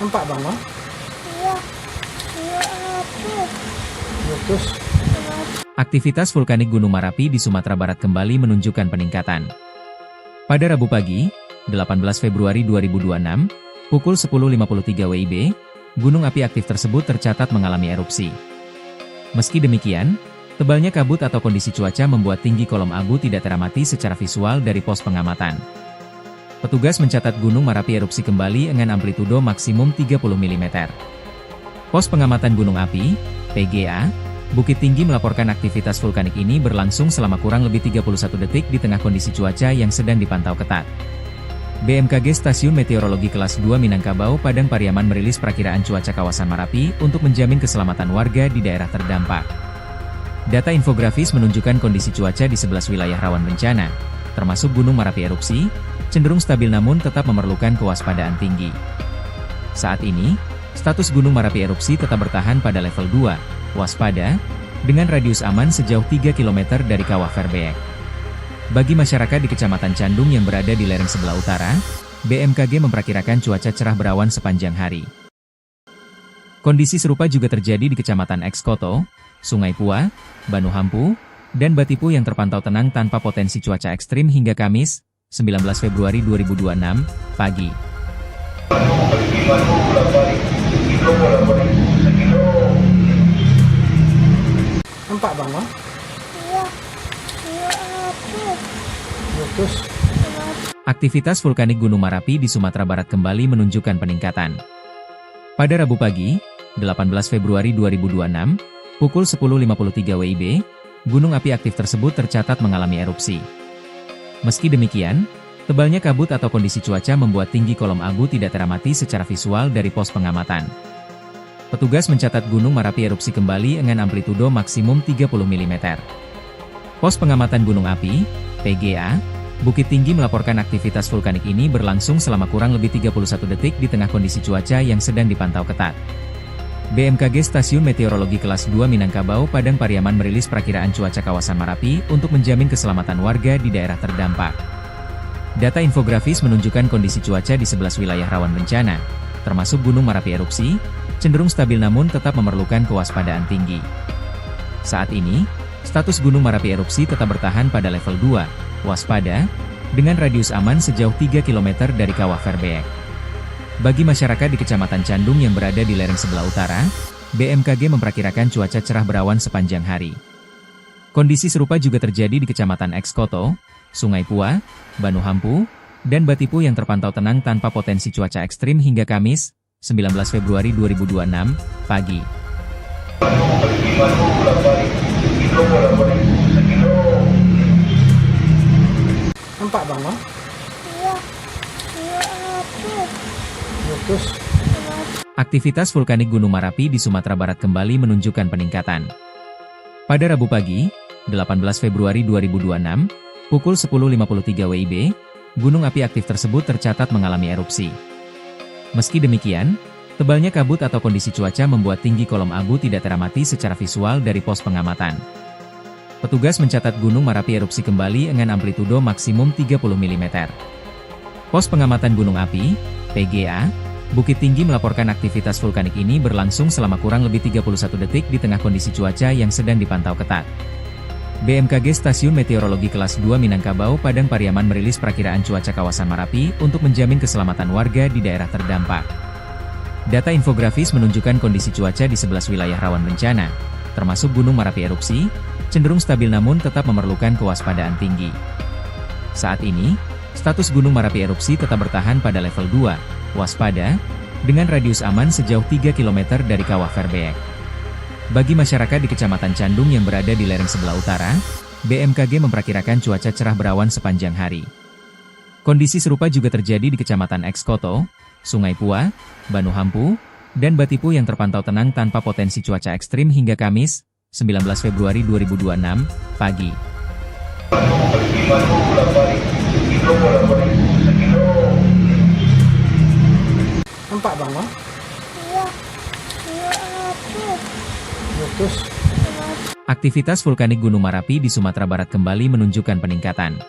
Nampak bang, Bang? Iya. Iya api. Meletus. Aktivitas vulkanik Gunung Merapi di Sumatera Barat kembali menunjukkan peningkatan. Pada Rabu pagi, 18 Februari 2026, pukul 10.53 WIB, gunung api aktif tersebut tercatat mengalami erupsi. Meski demikian, tebalnya kabut atau kondisi cuaca membuat tinggi kolom abu tidak teramati secara visual dari pos pengamatan. Petugas mencatat Gunung Merapi erupsi kembali dengan amplitudo maksimum 30 mm. Pos pengamatan gunung api, PGA, Bukit Tinggi melaporkan aktivitas vulkanik ini berlangsung selama kurang lebih 31 detik di tengah kondisi cuaca yang sedang dipantau ketat. BMKG Stasiun Meteorologi Kelas 2 Minangkabau Padang Pariaman merilis perakiraan cuaca kawasan Merapi untuk menjamin keselamatan warga di daerah terdampak. Data infografis menunjukkan kondisi cuaca di 11 wilayah rawan bencana, termasuk Gunung Merapi erupsi, cenderung stabil namun tetap memerlukan kewaspadaan tinggi. Saat ini, status Gunung Merapi erupsi tetap bertahan pada level 2, waspada, dengan radius aman sejauh 3 km dari kawah Verbeek. Bagi masyarakat di Kecamatan Candung yang berada di lereng sebelah utara, BMKG memperkirakan cuaca cerah berawan sepanjang hari. Kondisi serupa juga terjadi di Kecamatan Ekskoto, Sungai Pua, Banu Hampu, dan Batipu yang terpantau tenang tanpa potensi cuaca ekstrim hingga Kamis, 19 Februari 2026, pagi. Nampak bang, Bang? Iya. Iya api. Meletus. Aktivitas vulkanik Gunung Merapi di Sumatera Barat kembali menunjukkan peningkatan. Pada Rabu pagi, 18 Februari 2026, pukul 10.53 WIB, gunung api aktif tersebut tercatat mengalami erupsi. Meski demikian, tebalnya kabut atau kondisi cuaca membuat tinggi kolom abu tidak teramati secara visual dari pos pengamatan. Petugas mencatat Gunung Merapi erupsi kembali dengan amplitudo maksimum 30 mm. Pos pengamatan gunung api, PGA, Bukit Tinggi melaporkan aktivitas vulkanik ini berlangsung selama kurang lebih 31 detik di tengah kondisi cuaca yang sedang dipantau ketat. BMKG Stasiun Meteorologi Kelas 2 Minangkabau Padang Pariaman merilis perakiraan cuaca kawasan Merapi untuk menjamin keselamatan warga di daerah terdampak. Data infografis menunjukkan kondisi cuaca di 11 wilayah rawan bencana, termasuk Gunung Merapi erupsi, cenderung stabil namun tetap memerlukan kewaspadaan tinggi. Saat ini, status Gunung Merapi erupsi tetap bertahan pada level 2, waspada, dengan radius aman sejauh 3 km dari kawah Verbeek. Bagi masyarakat di Kecamatan Candung yang berada di lereng sebelah utara, BMKG memperkirakan cuaca cerah berawan sepanjang hari. Kondisi serupa juga terjadi di Kecamatan Ekskoto, Sungai Pua, Banu Hampu, dan Batipu yang terpantau tenang tanpa potensi cuaca ekstrim hingga Kamis, 19 Februari 2026, pagi. Nampak bang, Bang? Iya. Iya api. Meletus. Aktivitas vulkanik Gunung Merapi di Sumatera Barat kembali menunjukkan peningkatan. Pada Rabu pagi, 18 Februari 2026, pukul 10.53 WIB, gunung api aktif tersebut tercatat mengalami erupsi. Meski demikian, tebalnya kabut atau kondisi cuaca membuat tinggi kolom abu tidak teramati secara visual dari pos pengamatan. Petugas mencatat Gunung Merapi erupsi kembali dengan amplitudo maksimum 30 mm. Pos pengamatan gunung api, PGA, Bukit Tinggi melaporkan aktivitas vulkanik ini berlangsung selama kurang lebih 31 detik di tengah kondisi cuaca yang sedang dipantau ketat. BMKG Stasiun Meteorologi Kelas 2 Minangkabau Padang Pariaman merilis perakiraan cuaca kawasan Merapi untuk menjamin keselamatan warga di daerah terdampak. Data infografis menunjukkan kondisi cuaca di 11 wilayah rawan bencana, termasuk Gunung Merapi erupsi, cenderung stabil namun tetap memerlukan kewaspadaan tinggi. Saat ini, status Gunung Merapi erupsi tetap bertahan pada level 2, waspada, dengan radius aman sejauh 3 km dari kawah Verbeek. Bagi masyarakat di Kecamatan Candung yang berada di lereng sebelah utara, BMKG memperkirakan cuaca cerah berawan sepanjang hari. Kondisi serupa juga terjadi di Kecamatan Ekskoto, Sungai Pua, Banu Hampu, dan Batipu yang terpantau tenang tanpa potensi cuaca ekstrim hingga Kamis, 19 Februari 2026, pagi. Nampak bang, Bang? Iya. Iya api. Meletus. Aktivitas vulkanik Gunung Merapi di Sumatera Barat kembali menunjukkan peningkatan.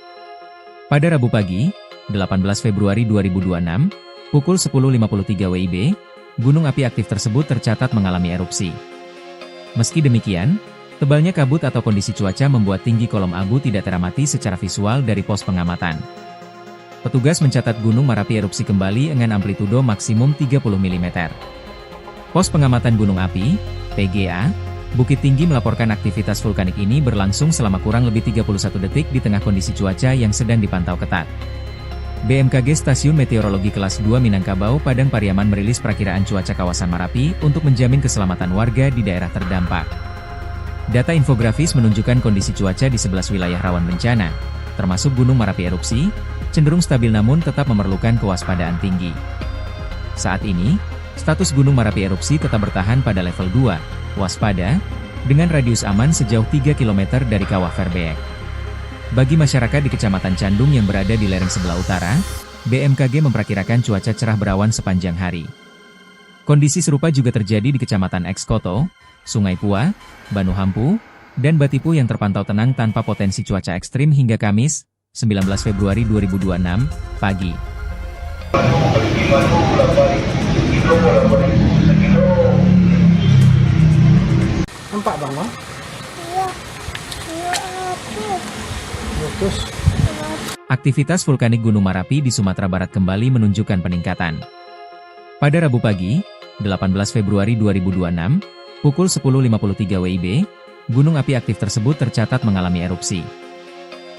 Pada Rabu pagi, 18 Februari 2026, pukul 10.53 WIB, gunung api aktif tersebut tercatat mengalami erupsi. Meski demikian, tebalnya kabut atau kondisi cuaca membuat tinggi kolom abu tidak teramati secara visual dari pos pengamatan. Petugas mencatat Gunung Merapi erupsi kembali dengan amplitudo maksimum 30 mm. Pos pengamatan gunung api, PGA, Bukit Tinggi melaporkan aktivitas vulkanik ini berlangsung selama kurang lebih 31 detik di tengah kondisi cuaca yang sedang dipantau ketat. BMKG Stasiun Meteorologi Kelas 2 Minangkabau Padang Pariaman merilis perakiraan cuaca kawasan Merapi untuk menjamin keselamatan warga di daerah terdampak. Data infografis menunjukkan kondisi cuaca di 11 wilayah rawan bencana, termasuk Gunung Merapi erupsi, cenderung stabil namun tetap memerlukan kewaspadaan tinggi. Saat ini, status Gunung Merapi erupsi tetap bertahan pada level 2, waspada, dengan radius aman sejauh 3 km dari kawah Verbeek. Bagi masyarakat di Kecamatan Candung yang berada di lereng sebelah utara, BMKG memperkirakan cuaca cerah berawan sepanjang hari. Kondisi serupa juga terjadi di Kecamatan Ekskoto, Sungai Pua, Banu Hampu, dan Batipu yang terpantau tenang tanpa potensi cuaca ekstrim hingga Kamis, 19 Februari 2026, pagi. Nampak bang, Bang? Iya. Iya api. Meletus. Aktivitas vulkanik Gunung Merapi di Sumatera Barat kembali menunjukkan peningkatan. Pada Rabu pagi, 18 Februari 2026, pukul 10.53 WIB, gunung api aktif tersebut tercatat mengalami erupsi.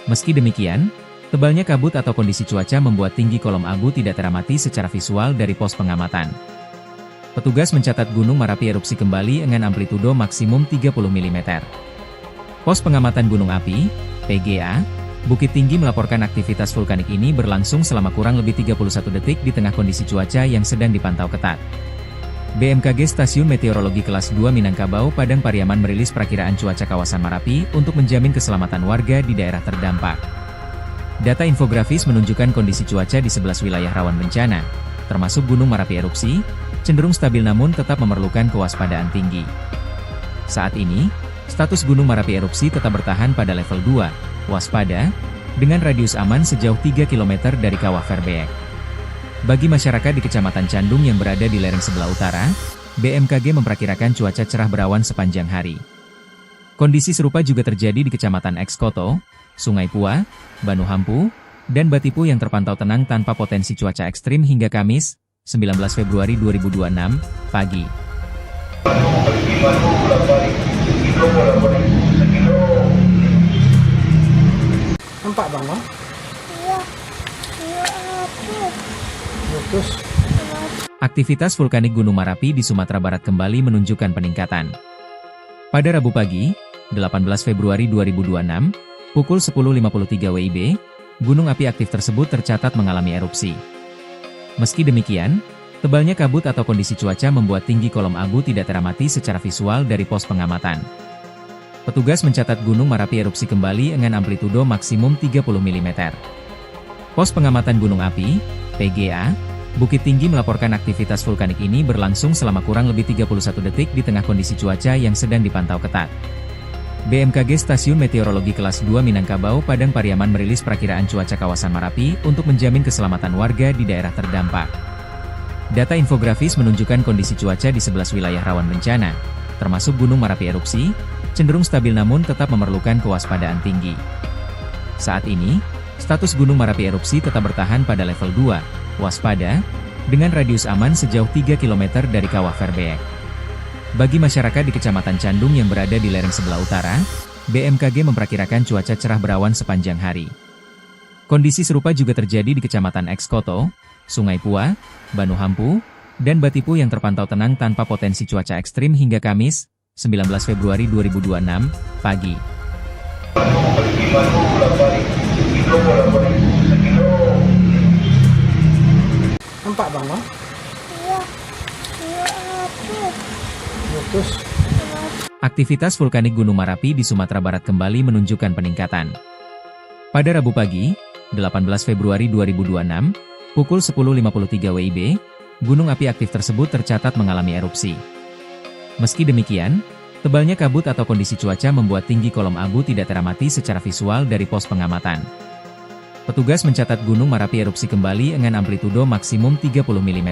Meski demikian, tebalnya kabut atau kondisi cuaca membuat tinggi kolom abu tidak teramati secara visual dari pos pengamatan. Petugas mencatat Gunung Merapi erupsi kembali dengan amplitudo maksimum 30 mm. Pos pengamatan gunung api, PGA, Bukit Tinggi melaporkan aktivitas vulkanik ini berlangsung selama kurang lebih 31 detik di tengah kondisi cuaca yang sedang dipantau ketat. BMKG Stasiun Meteorologi Kelas 2 Minangkabau Padang Pariaman merilis perakiraan cuaca kawasan Merapi untuk menjamin keselamatan warga di daerah terdampak. Data infografis menunjukkan kondisi cuaca di 11 wilayah rawan bencana, termasuk Gunung Merapi erupsi, cenderung stabil namun tetap memerlukan kewaspadaan tinggi. Saat ini, status Gunung Merapi erupsi tetap bertahan pada level 2, waspada, dengan radius aman sejauh 3 km dari kawah Verbeek. Bagi masyarakat di Kecamatan Candung yang berada di lereng sebelah utara, BMKG memperkirakan cuaca cerah berawan sepanjang hari. Kondisi serupa juga terjadi di Kecamatan Ekskoto, Sungai Pua, Banu Hampu, dan Batipu yang terpantau tenang tanpa potensi cuaca ekstrim hingga Kamis, 19 Februari 2026, pagi. Nampak bang, Bang? Iya. Iya api. Meletus. Aktivitas vulkanik Gunung Merapi di Sumatera Barat kembali menunjukkan peningkatan. Pada Rabu pagi, 18 Februari 2026, pukul 10.53 WIB, gunung api aktif tersebut tercatat mengalami erupsi. Meski demikian, tebalnya kabut atau kondisi cuaca membuat tinggi kolom abu tidak teramati secara visual dari pos pengamatan. Petugas mencatat Gunung Merapi erupsi kembali dengan amplitudo maksimum 30 mm. Pos pengamatan gunung api, PGA, Bukit Tinggi melaporkan aktivitas vulkanik ini berlangsung selama kurang lebih 31 detik di tengah kondisi cuaca yang sedang dipantau ketat. BMKG Stasiun Meteorologi Kelas 2 Minangkabau Padang Pariaman merilis perakiraan cuaca kawasan Merapi untuk menjamin keselamatan warga di daerah terdampak. Data infografis menunjukkan kondisi cuaca di 11 wilayah rawan bencana, termasuk Gunung Merapi erupsi, cenderung stabil namun tetap memerlukan kewaspadaan tinggi. Saat ini, status Gunung Merapi erupsi tetap bertahan pada level 2, waspada, dengan radius aman sejauh 3 km dari kawah Verbeek. Bagi masyarakat di Kecamatan Candung yang berada di lereng sebelah utara, BMKG memperkirakan cuaca cerah berawan sepanjang hari. Kondisi serupa juga terjadi di Kecamatan Ekskoto, Sungai Pua, Banu Hampu, dan Batipu yang terpantau tenang tanpa potensi cuaca ekstrim hingga Kamis, 19 Februari 2026, pagi. Nampak bang, Bang? Iya. Iya api. Meletus. Aktivitas vulkanik Gunung Merapi di Sumatera Barat kembali menunjukkan peningkatan. Pada Rabu pagi, 18 Februari 2026, pukul 10.53 WIB, gunung api aktif tersebut tercatat mengalami erupsi. Meski demikian, tebalnya kabut atau kondisi cuaca membuat tinggi kolom abu tidak teramati secara visual dari pos pengamatan. Petugas mencatat Gunung Merapi erupsi kembali dengan amplitudo maksimum 30 mm.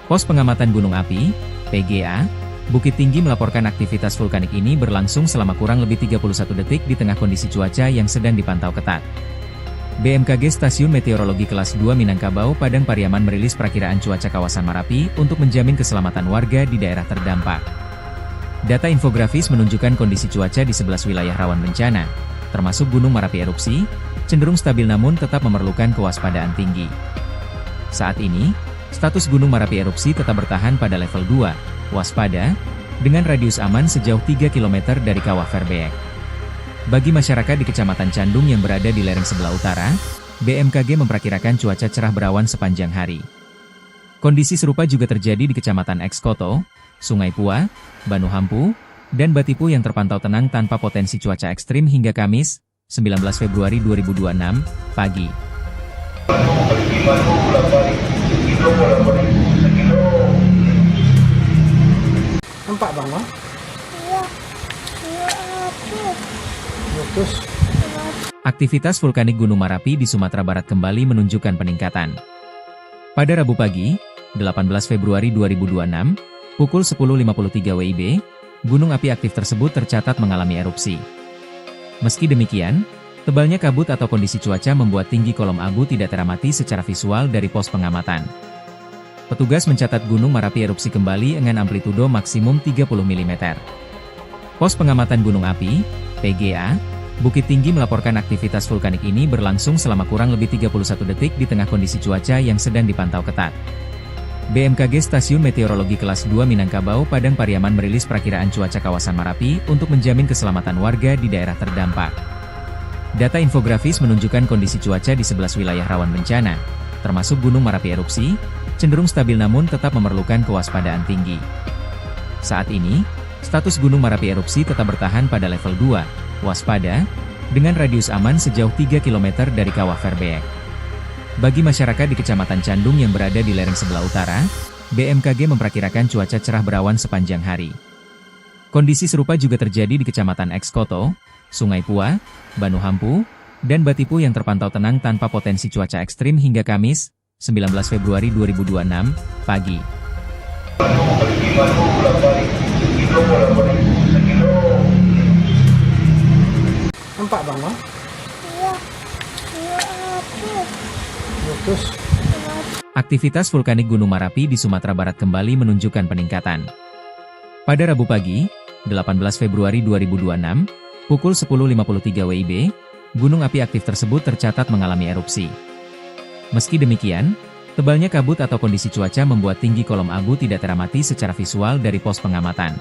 Pos Pengamatan Gunung Api, PGA, Bukit Tinggi melaporkan aktivitas vulkanik ini berlangsung selama kurang lebih 31 detik di tengah kondisi cuaca yang sedang dipantau ketat. BMKG Stasiun Meteorologi Kelas 2 Minangkabau Padang Pariaman merilis perakiraan cuaca kawasan Marapi untuk menjamin keselamatan warga di daerah terdampak. Data infografis menunjukkan kondisi cuaca di 11 wilayah rawan bencana, termasuk Gunung Marapi erupsi, cenderung stabil namun tetap memerlukan kewaspadaan tinggi. Saat ini, status Gunung Marapi erupsi tetap bertahan pada level 2, waspada, dengan radius aman sejauh 3 km dari Kawah Verbeek. Bagi masyarakat di Kecamatan Candung yang berada di lereng sebelah utara, BMKG memperkirakan cuaca cerah berawan sepanjang hari. Kondisi serupa juga terjadi di Kecamatan Ekskoto, Sungai Pua, Banuhampu, dan Batipu yang terpantau tenang tanpa potensi cuaca ekstrim hingga Kamis, 19 Februari 2026, pagi. Nampak bang, no? Iya. Iya api. Meletus. Aktivitas vulkanik Gunung Marapi di Sumatera Barat kembali menunjukkan peningkatan. Pada Rabu pagi, 18 Februari 2026, pukul 10.53 WIB, gunung api aktif tersebut tercatat mengalami erupsi. Meski demikian, tebalnya kabut atau kondisi cuaca membuat tinggi kolom abu tidak teramati secara visual dari pos pengamatan. Petugas mencatat Gunung Marapi erupsi kembali dengan amplitudo maksimum 30 mm. Pos Pengamatan Gunung Api, PGA, Bukit Tinggi melaporkan aktivitas vulkanik ini berlangsung selama kurang lebih 31 detik di tengah kondisi cuaca yang sedang dipantau ketat. BMKG Stasiun Meteorologi Kelas 2 Minangkabau Padang Pariaman merilis perakiraan cuaca kawasan Marapi untuk menjamin keselamatan warga di daerah terdampak. Data infografis menunjukkan kondisi cuaca di 11 wilayah rawan bencana, termasuk Gunung Marapi erupsi, cenderung stabil namun tetap memerlukan kewaspadaan tinggi. Saat ini, status Gunung Marapi erupsi tetap bertahan pada level 2, waspada, dengan radius aman sejauh 3 km dari Kawah Verbeek. Bagi masyarakat di Kecamatan Candung yang berada di lereng sebelah utara, BMKG memperkirakan cuaca cerah berawan sepanjang hari. Kondisi serupa juga terjadi di Kecamatan Ekskoto, Sungai Pua, Banuhampu, dan Batipu yang terpantau tenang tanpa potensi cuaca ekstrim hingga Kamis, 19 Februari 2026, pagi. Nampak bang, no? Iya. Iya api. Meletus. Aktivitas vulkanik Gunung Marapi di Sumatera Barat kembali menunjukkan peningkatan. Pada Rabu pagi, 18 Februari 2026, pukul 10.53 WIB, gunung api aktif tersebut tercatat mengalami erupsi. Meski demikian, tebalnya kabut atau kondisi cuaca membuat tinggi kolom abu tidak teramati secara visual dari pos pengamatan.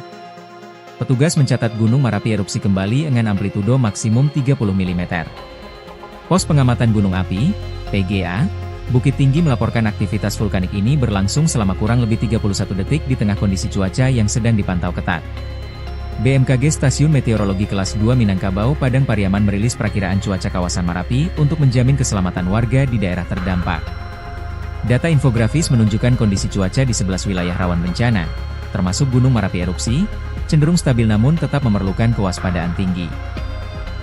Petugas mencatat Gunung Marapi erupsi kembali dengan amplitudo maksimum 30 mm. Pos Pengamatan Gunung Api, PGA, Bukit Tinggi melaporkan aktivitas vulkanik ini berlangsung selama kurang lebih 31 detik di tengah kondisi cuaca yang sedang dipantau ketat. BMKG Stasiun Meteorologi Kelas 2 Minangkabau Padang Pariaman merilis perakiraan cuaca kawasan Marapi untuk menjamin keselamatan warga di daerah terdampak. Data infografis menunjukkan kondisi cuaca di 11 wilayah rawan bencana, termasuk Gunung Marapi erupsi, cenderung stabil namun tetap memerlukan kewaspadaan tinggi.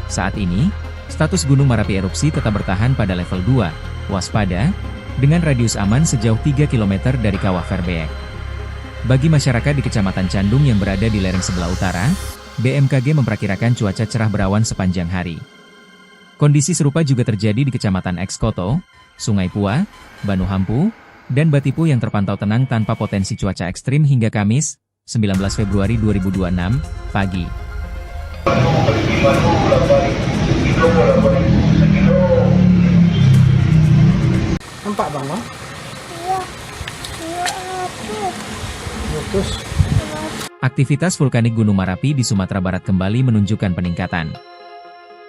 Saat ini, status Gunung Marapi erupsi tetap bertahan pada level 2, waspada, dengan radius aman sejauh 3 km dari Kawah Verbeek. Bagi masyarakat di Kecamatan Candung yang berada di lereng sebelah utara, BMKG memperkirakan cuaca cerah berawan sepanjang hari. Kondisi serupa juga terjadi di Kecamatan Ekskoto, Sungai Pua, Banuhampu, dan Batipu yang terpantau tenang tanpa potensi cuaca ekstrim hingga Kamis, 19 Februari 2026, pagi. Nampak bang, no? Iya. Iya api. Meletus. Aktivitas vulkanik Gunung Marapi di Sumatera Barat kembali menunjukkan peningkatan.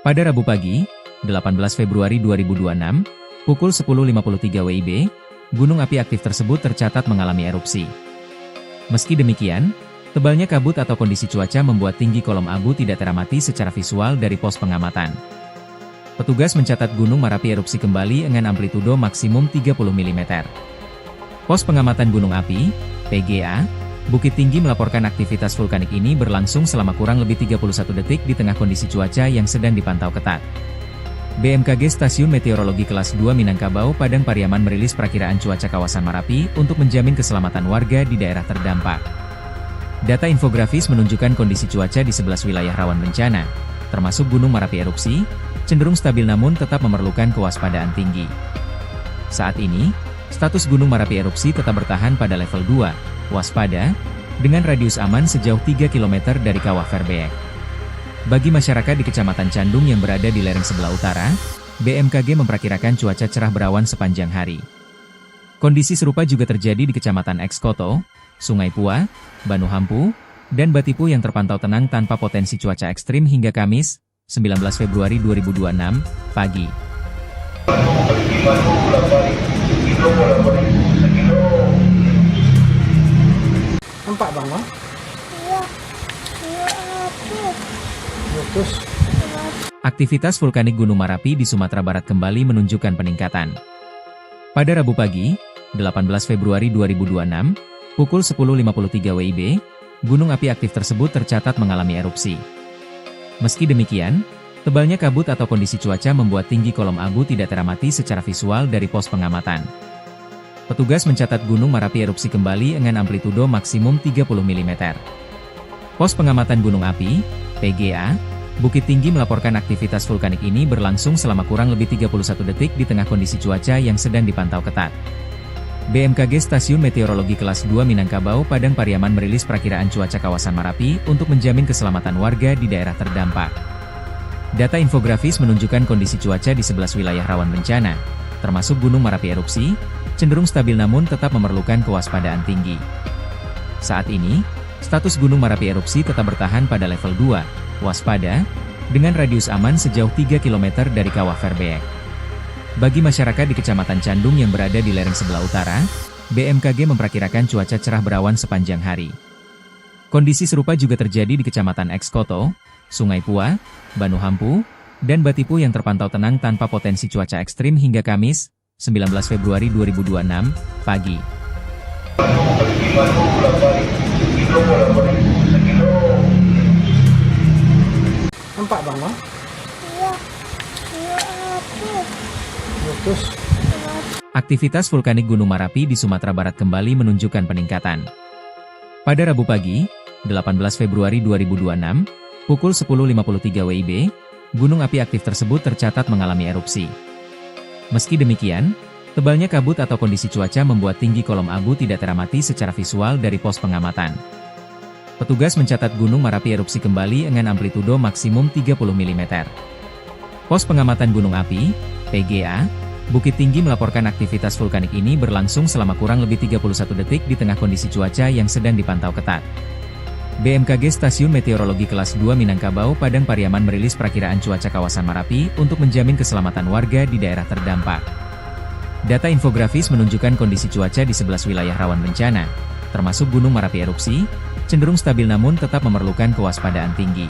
Pada Rabu pagi, 18 Februari 2026, pukul 10.53 WIB, gunung api aktif tersebut tercatat mengalami erupsi. Meski demikian, tebalnya kabut atau kondisi cuaca membuat tinggi kolom abu tidak teramati secara visual dari pos pengamatan. Petugas mencatat Gunung Marapi erupsi kembali dengan amplitudo maksimum 30 mm. Pos Pengamatan Gunung Api, PGA, Bukit Tinggi melaporkan aktivitas vulkanik ini berlangsung selama kurang lebih 31 detik di tengah kondisi cuaca yang sedang dipantau ketat. BMKG Stasiun Meteorologi Kelas 2 Minangkabau Padang Pariaman merilis perakiraan cuaca kawasan Marapi untuk menjamin keselamatan warga di daerah terdampak. Data infografis menunjukkan kondisi cuaca di 11 wilayah rawan bencana, termasuk Gunung Marapi erupsi, cenderung stabil namun tetap memerlukan kewaspadaan tinggi. Saat ini, status Gunung Marapi erupsi tetap bertahan pada level 2, waspada, dengan radius aman sejauh 3 km dari Kawah Verbeek. Bagi masyarakat di Kecamatan Candung yang berada di lereng sebelah utara, BMKG memperkirakan cuaca cerah berawan sepanjang hari. Kondisi serupa juga terjadi di Kecamatan Ekskoto, Sungai Pua, Banuhampu, dan Batipu yang terpantau tenang tanpa potensi cuaca ekstrim hingga Kamis, 19 Februari 2026, pagi. Nampak bang, Bang? Iya. Iya api. Meletus. Aktivitas vulkanik Gunung Marapi di Sumatera Barat kembali menunjukkan peningkatan. Pada Rabu pagi, 18 Februari 2026, pukul 10.53 WIB, gunung api aktif tersebut tercatat mengalami erupsi. Meski demikian, tebalnya kabut atau kondisi cuaca membuat tinggi kolom abu tidak teramati secara visual dari pos pengamatan. Petugas mencatat Gunung Marapi erupsi kembali dengan amplitudo maksimum 30 mm. Pos pengamatan gunung api, PGA, Bukit Tinggi melaporkan aktivitas vulkanik ini berlangsung selama kurang lebih 31 detik di tengah kondisi cuaca yang sedang dipantau ketat. BMKG Stasiun Meteorologi Kelas 2 Minangkabau Padang Pariaman merilis perakiraan cuaca kawasan Marapi untuk menjamin keselamatan warga di daerah terdampak. Data infografis menunjukkan kondisi cuaca di 11 wilayah rawan bencana, termasuk Gunung Marapi erupsi, cenderung stabil namun tetap memerlukan kewaspadaan tinggi. Saat ini, status Gunung Marapi erupsi tetap bertahan pada level 2, waspada, dengan radius aman sejauh 3 km dari Kawah Verbeek. Bagi masyarakat di Kecamatan Candung yang berada di lereng sebelah utara, BMKG memperkirakan cuaca cerah berawan sepanjang hari. Kondisi serupa juga terjadi di Kecamatan Ekskoto, Sungai Pua, Banuhampu, dan Batipu yang terpantau tenang tanpa potensi cuaca ekstrim hingga Kamis, 19 Februari 2026, pagi. Nampak bang, Bang? Iya. Iya api. Meletus. Aktivitas vulkanik Gunung Marapi di Sumatera Barat kembali menunjukkan peningkatan. Pada Rabu pagi, 18 Februari 2026, pukul 10.53 WIB, gunung api aktif tersebut tercatat mengalami erupsi. Meski demikian, tebalnya kabut atau kondisi cuaca membuat tinggi kolom abu tidak teramati secara visual dari pos pengamatan. Petugas mencatat Gunung Marapi erupsi kembali dengan amplitudo maksimum 30 mm. Pos pengamatan gunung api, PGA, Bukit Tinggi melaporkan aktivitas vulkanik ini berlangsung selama kurang lebih 31 detik di tengah kondisi cuaca yang sedang dipantau ketat. BMKG Stasiun Meteorologi Kelas 2 Minangkabau Padang Pariaman merilis perakiraan cuaca kawasan Marapi untuk menjamin keselamatan warga di daerah terdampak. Data infografis menunjukkan kondisi cuaca di 11 wilayah rawan bencana, termasuk Gunung Marapi erupsi, cenderung stabil namun tetap memerlukan kewaspadaan tinggi.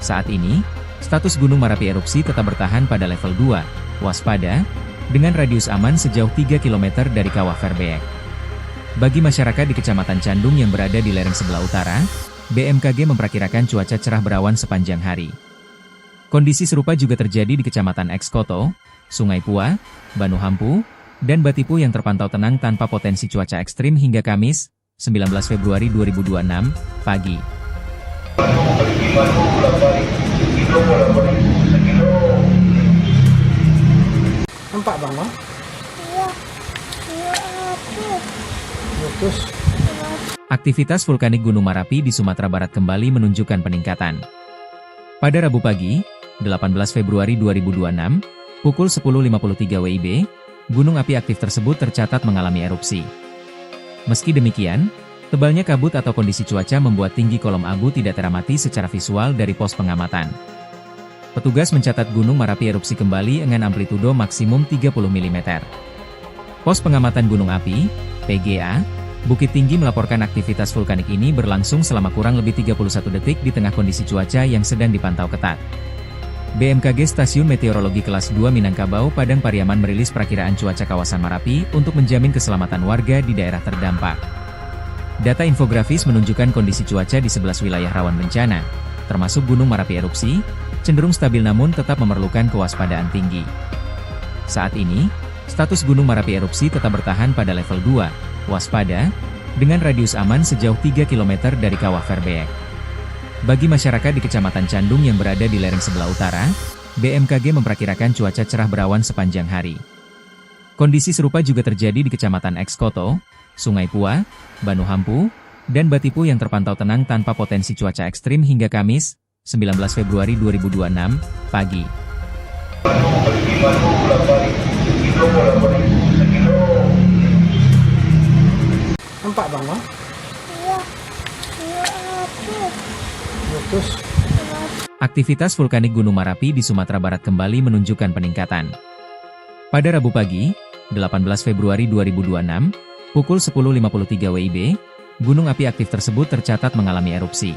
Saat ini, status Gunung Marapi erupsi tetap bertahan pada level 2, waspada, dengan radius aman sejauh 3 km dari Kawah Verbeek. Bagi masyarakat di Kecamatan Candung yang berada di lereng sebelah utara, BMKG memperkirakan cuaca cerah berawan sepanjang hari. Kondisi serupa juga terjadi di Kecamatan Ekskoto, Sungai Pua, Banuhampu, dan Batipu yang terpantau tenang tanpa potensi cuaca ekstrim hingga Kamis, 19 Februari 2026, pagi. Nampak bang, Bang? Iya. Iya api. Meletus. Aktivitas vulkanik Gunung Marapi di Sumatera Barat kembali menunjukkan peningkatan. Pada Rabu pagi, 18 Februari 2026, pukul 10.53 WIB, gunung api aktif tersebut tercatat mengalami erupsi. Meski demikian, tebalnya kabut atau kondisi cuaca membuat tinggi kolom abu tidak teramati secara visual dari pos pengamatan. Petugas mencatat Gunung Marapi erupsi kembali dengan amplitudo maksimum 30 mm. Pos pengamatan gunung api, PGA, Bukit Tinggi melaporkan aktivitas vulkanik ini berlangsung selama kurang lebih 31 detik di tengah kondisi cuaca yang sedang dipantau ketat. BMKG Stasiun Meteorologi Kelas 2 Minangkabau Padang Pariaman merilis perakiraan cuaca kawasan Marapi untuk menjamin keselamatan warga di daerah terdampak. Data infografis menunjukkan kondisi cuaca di 11 wilayah rawan bencana, termasuk Gunung Marapi erupsi, cenderung stabil namun tetap memerlukan kewaspadaan tinggi. Saat ini, status Gunung Merapi erupsi tetap bertahan pada level 2, waspada, dengan radius aman sejauh 3 km dari Kawah Verbeek. Bagi masyarakat di Kecamatan Candung yang berada di lereng sebelah utara, BMKG memperkirakan cuaca cerah berawan sepanjang hari. Kondisi serupa juga terjadi di Kecamatan Ekskoto, Sungai Pua, Banuhampu, dan Batipu yang terpantau tenang tanpa potensi cuaca ekstrim hingga Kamis, 19 Februari 2026, pagi. Nampak bang, no? Iya. Iya api. Meletus. Aktivitas vulkanik Gunung Merapi di Sumatera Barat kembali menunjukkan peningkatan. Pada Rabu pagi, 18 Februari 2026, pukul 10.53 WIB, gunung api aktif tersebut tercatat mengalami erupsi.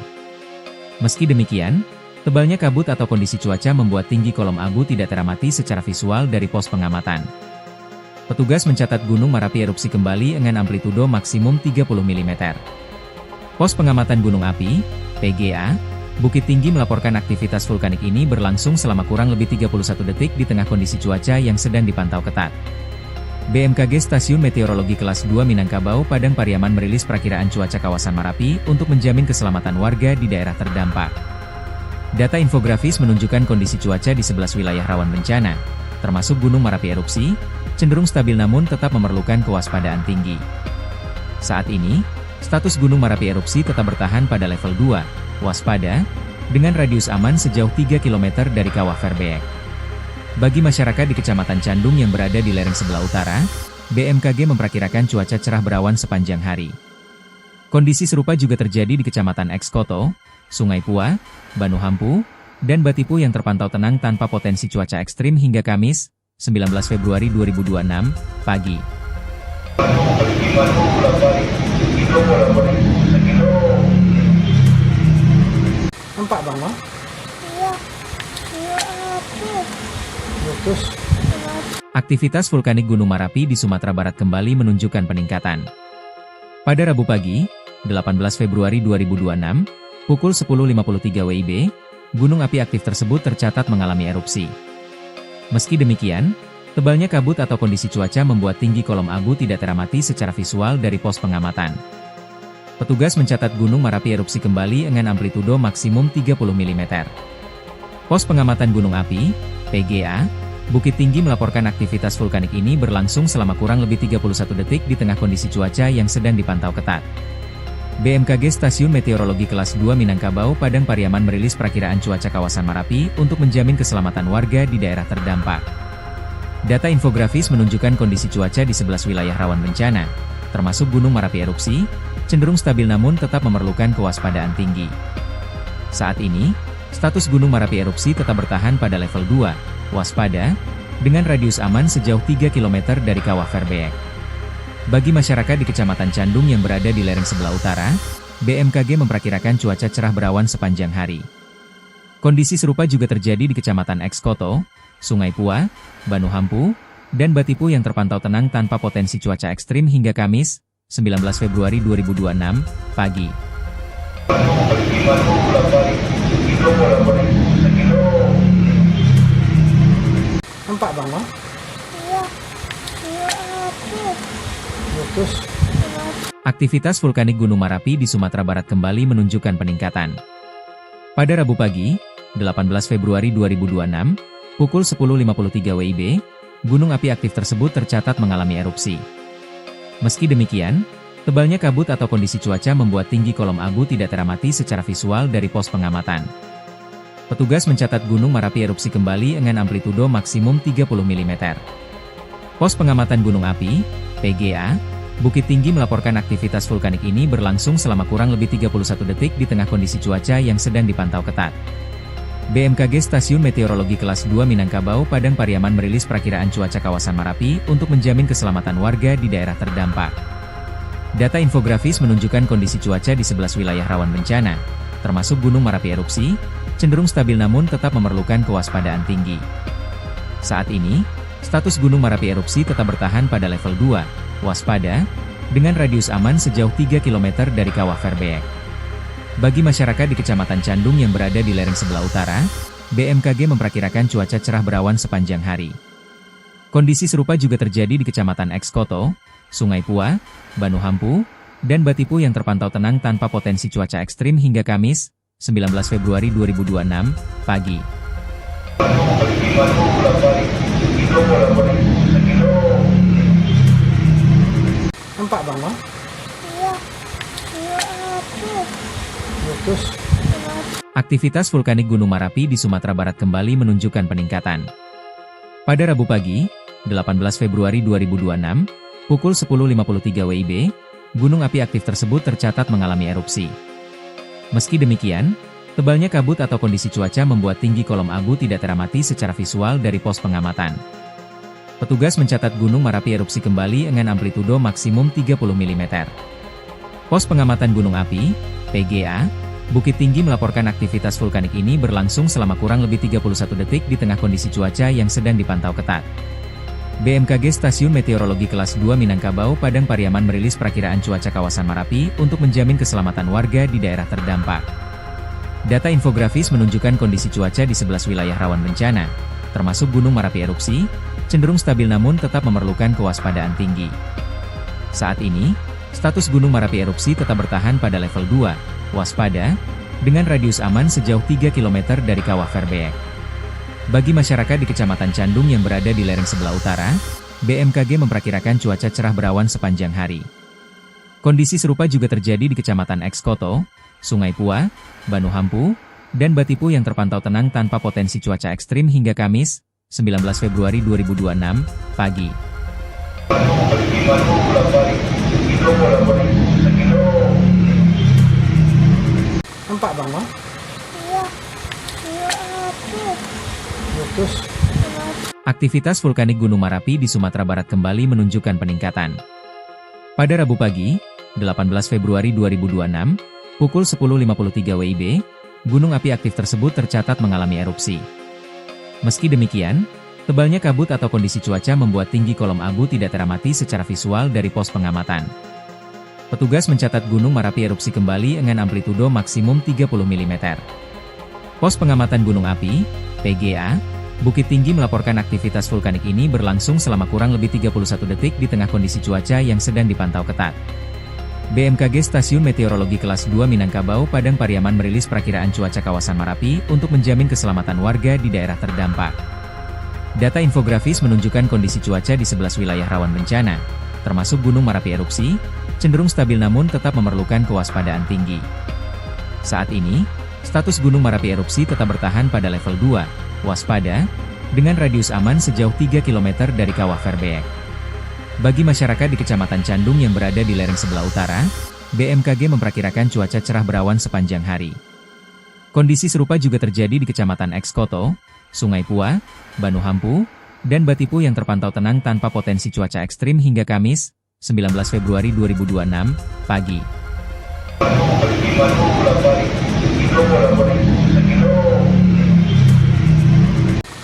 Meski demikian, tebalnya kabut atau kondisi cuaca membuat tinggi kolom abu tidak teramati secara visual dari pos pengamatan. Petugas mencatat Gunung Merapi erupsi kembali dengan amplitudo maksimum 30 mm. Pos pengamatan gunung api, PGA, Bukit Tinggi melaporkan aktivitas vulkanik ini berlangsung selama kurang lebih 31 detik di tengah kondisi cuaca yang sedang dipantau ketat. BMKG Stasiun Meteorologi Kelas 2 Minangkabau Padang Pariaman merilis perakiraan cuaca kawasan Merapi untuk menjamin keselamatan warga di daerah terdampak. Data infografis menunjukkan kondisi cuaca di 11 wilayah rawan bencana, termasuk Gunung Merapi erupsi, cenderung stabil namun tetap memerlukan kewaspadaan tinggi. Saat ini, status Gunung Merapi erupsi tetap bertahan pada level 2, waspada, dengan radius aman sejauh 3 km dari Kawah Verbeek. Bagi masyarakat di Kecamatan Candung yang berada di lereng sebelah utara, BMKG memperkirakan cuaca cerah berawan sepanjang hari. Kondisi serupa juga terjadi di Kecamatan Ekskoto, Sungai Pua, Banuhampu, dan Batipu yang terpantau tenang tanpa potensi cuaca ekstrim hingga Kamis, 19 Februari 2026, pagi. Nampak bang, no? Iya. Iya api. Meletus. Aktivitas vulkanik Gunung Merapi di Sumatera Barat kembali menunjukkan peningkatan. Pada Rabu pagi, 18 Februari 2026, pukul 10.53 WIB, gunung api aktif tersebut tercatat mengalami erupsi. Meski demikian, tebalnya kabut atau kondisi cuaca membuat tinggi kolom abu tidak teramati secara visual dari pos pengamatan. Petugas mencatat Gunung Merapi erupsi kembali dengan amplitudo maksimum 30 mm. Pos pengamatan gunung api, PGA, Bukit Tinggi melaporkan aktivitas vulkanik ini berlangsung selama kurang lebih 31 detik di tengah kondisi cuaca yang sedang dipantau ketat. BMKG Stasiun Meteorologi Kelas 2 Minangkabau Padang Pariaman merilis perakiraan cuaca kawasan Merapi untuk menjamin keselamatan warga di daerah terdampak. Data infografis menunjukkan kondisi cuaca di 11 wilayah rawan bencana, termasuk Gunung Merapi erupsi, cenderung stabil namun tetap memerlukan kewaspadaan tinggi. Saat ini, status Gunung Merapi erupsi tetap bertahan pada level 2, waspada, dengan radius aman sejauh 3 km dari Kawah Verbeek. Bagi masyarakat di Kecamatan Candung yang berada di lereng sebelah utara, BMKG memperkirakan cuaca cerah berawan sepanjang hari. Kondisi serupa juga terjadi di Kecamatan Ekskoto, Sungai Pua, Banuhampu, dan Batipu yang terpantau tenang tanpa potensi cuaca ekstrim hingga Kamis, 19 Februari 2026, pagi. Nampak bang, no? Iya. Iya api. Meletus. Aktivitas vulkanik Gunung Merapi di Sumatera Barat kembali menunjukkan peningkatan. Pada Rabu pagi, 18 Februari 2026, pukul 10.53 WIB, gunung api aktif tersebut tercatat mengalami erupsi. Meski demikian, tebalnya kabut atau kondisi cuaca membuat tinggi kolom abu tidak teramati secara visual dari pos pengamatan. Petugas mencatat Gunung Merapi erupsi kembali dengan amplitudo maksimum 30 mm. Pos pengamatan gunung api, PGA, Bukit Tinggi melaporkan aktivitas vulkanik ini berlangsung selama kurang lebih 31 detik di tengah kondisi cuaca yang sedang dipantau ketat. BMKG Stasiun Meteorologi Kelas 2 Minangkabau Padang Pariaman merilis perakiraan cuaca kawasan Merapi untuk menjamin keselamatan warga di daerah terdampak. Data infografis menunjukkan kondisi cuaca di 11 wilayah rawan bencana, termasuk Gunung Merapi erupsi, cenderung stabil namun tetap memerlukan kewaspadaan tinggi. Saat ini, status Gunung Merapi erupsi tetap bertahan pada level 2, waspada, dengan radius aman sejauh 3 km dari Kawah Verbeek. Bagi masyarakat di Kecamatan Candung yang berada di lereng sebelah utara, BMKG memperkirakan cuaca cerah berawan sepanjang hari. Kondisi serupa juga terjadi di Kecamatan Ekskoto, Sungai Pua, Banu Hampu, dan Batipu yang terpantau tenang tanpa potensi cuaca ekstrim hingga Kamis, 19 Februari 2026, pagi. Nampak bang, no? Iya. Iya api. Meletus. Aktivitas vulkanik Gunung Merapi di Sumatera Barat kembali menunjukkan peningkatan. Pada Rabu pagi, 18 Februari 2026, pukul 10.53 WIB, gunung api aktif tersebut tercatat mengalami erupsi. Meski demikian, tebalnya kabut atau kondisi cuaca membuat tinggi kolom abu tidak teramati secara visual dari pos pengamatan. Petugas mencatat Gunung Merapi erupsi kembali dengan amplitudo maksimum 30 mm. Pos pengamatan gunung api, PGA, Bukit Tinggi melaporkan aktivitas vulkanik ini berlangsung selama kurang lebih 31 detik di tengah kondisi cuaca yang sedang dipantau ketat. BMKG Stasiun Meteorologi Kelas 2 Minangkabau Padang Pariaman merilis perakiraan cuaca kawasan Merapi untuk menjamin keselamatan warga di daerah terdampak. Data infografis menunjukkan kondisi cuaca di 11 wilayah rawan bencana, termasuk Gunung Merapi erupsi, cenderung stabil namun tetap memerlukan kewaspadaan tinggi. Saat ini, status Gunung Merapi erupsi tetap bertahan pada level 2, waspada, dengan radius aman sejauh 3 km dari Kawah Verbeek. Bagi masyarakat di Kecamatan Candung yang berada di lereng sebelah utara, BMKG memperkirakan cuaca cerah berawan sepanjang hari. Kondisi serupa juga terjadi di Kecamatan Ekskoto, Sungai Pua, Banu Hampu, dan Batipu yang terpantau tenang tanpa potensi cuaca ekstrim hingga Kamis, 19 Februari 2026, pagi. Nampak bang, no? Iya. Iya api. Meletus. Aktivitas vulkanik Gunung Merapi di Sumatera Barat kembali menunjukkan peningkatan. Pada Rabu pagi, 18 Februari 2026, pukul 10.53 WIB, gunung api aktif tersebut tercatat mengalami erupsi. Meski demikian, tebalnya kabut atau kondisi cuaca membuat tinggi kolom abu tidak teramati secara visual dari pos pengamatan. Petugas mencatat Gunung Merapi erupsi kembali dengan amplitudo maksimum 30 mm. Pos pengamatan gunung api, PGA, Bukit Tinggi melaporkan aktivitas vulkanik ini berlangsung selama kurang lebih 31 detik di tengah kondisi cuaca yang sedang dipantau ketat. BMKG Stasiun Meteorologi Kelas 2 Minangkabau Padang Pariaman merilis perakiraan cuaca kawasan Merapi untuk menjamin keselamatan warga di daerah terdampak. Data infografis menunjukkan kondisi cuaca di 11 wilayah rawan bencana, termasuk Gunung Merapi erupsi, cenderung stabil namun tetap memerlukan kewaspadaan tinggi. Saat ini, status Gunung Merapi erupsi tetap bertahan pada level 2, waspada, dengan radius aman sejauh 3 km dari Kawah Verbeek. Bagi masyarakat di Kecamatan Candung yang berada di lereng sebelah utara, BMKG memperkirakan cuaca cerah berawan sepanjang hari. Kondisi serupa juga terjadi di Kecamatan Ekskoto, Sungai Pua, Banu Hampu, dan Batipu yang terpantau tenang tanpa potensi cuaca ekstrim hingga Kamis, 19 Februari 2026, pagi.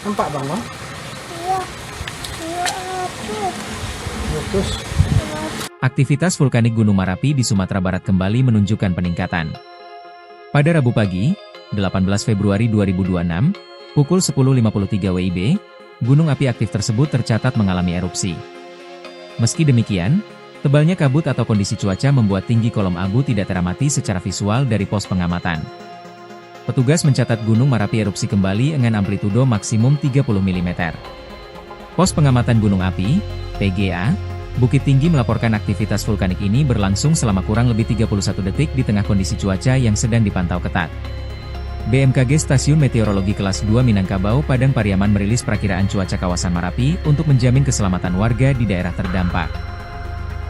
Nampak bang, no? Iya. Iya api. Meletus. Aktivitas vulkanik Gunung Merapi di Sumatera Barat kembali menunjukkan peningkatan. Pada Rabu pagi, 18 Februari 2026, pukul 10.53 WIB, gunung api aktif tersebut tercatat mengalami erupsi. Meski demikian, tebalnya kabut atau kondisi cuaca membuat tinggi kolom abu tidak teramati secara visual dari pos pengamatan. Petugas mencatat Gunung Merapi erupsi kembali dengan amplitudo maksimum 30 mm. Pos pengamatan gunung api, PGA, Bukit Tinggi melaporkan aktivitas vulkanik ini berlangsung selama kurang lebih 31 detik di tengah kondisi cuaca yang sedang dipantau ketat. BMKG Stasiun Meteorologi Kelas 2 Minangkabau Padang Pariaman merilis perakiraan cuaca kawasan Merapi untuk menjamin keselamatan warga di daerah terdampak.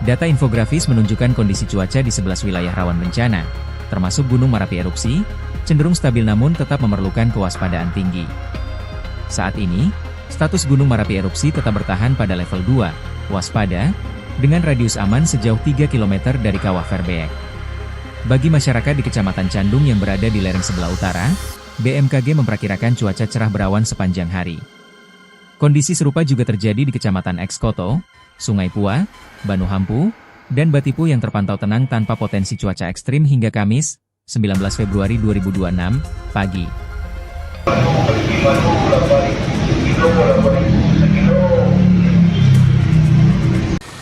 Data infografis menunjukkan kondisi cuaca di 11 wilayah rawan bencana, termasuk Gunung Merapi erupsi, cenderung stabil namun tetap memerlukan kewaspadaan tinggi. Saat ini, status Gunung Merapi erupsi tetap bertahan pada level 2, waspada, dengan radius aman sejauh 3 km dari Kawah Verbeek. Bagi masyarakat di Kecamatan Candung yang berada di lereng sebelah utara, BMKG memperkirakan cuaca cerah berawan sepanjang hari. Kondisi serupa juga terjadi di Kecamatan Ekskoto, Sungai Pua, Banu Hampu, dan Batipu yang terpantau tenang tanpa potensi cuaca ekstrim hingga Kamis, 19 Februari 2026, pagi.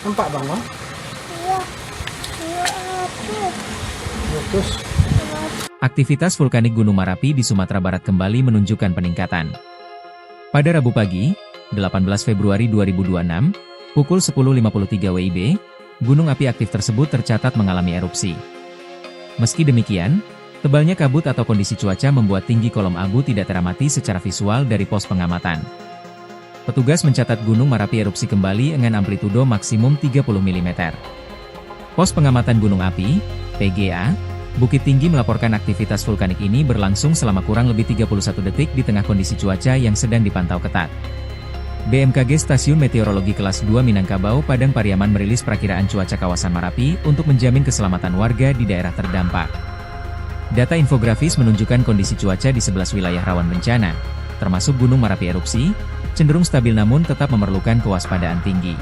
Nampak bang, Bang? Iya. Iya api. Meletus. Aktivitas vulkanik Gunung Merapi di Sumatera Barat kembali menunjukkan peningkatan. Pada Rabu pagi, 18 Februari 2026, pukul 10.53 WIB, gunung api aktif tersebut tercatat mengalami erupsi. Meski demikian, tebalnya kabut atau kondisi cuaca membuat tinggi kolom abu tidak teramati secara visual dari pos pengamatan. Petugas mencatat Gunung Merapi erupsi kembali dengan amplitudo maksimum 30 mm. Pos pengamatan gunung api, PGA, Bukit Tinggi melaporkan aktivitas vulkanik ini berlangsung selama kurang lebih 31 detik di tengah kondisi cuaca yang sedang dipantau ketat. BMKG Stasiun Meteorologi Kelas 2 Minangkabau Padang Pariaman merilis perakiraan cuaca kawasan Merapi untuk menjamin keselamatan warga di daerah terdampak. Data infografis menunjukkan kondisi cuaca di 11 wilayah rawan bencana, termasuk Gunung Merapi erupsi, cenderung stabil namun tetap memerlukan kewaspadaan tinggi.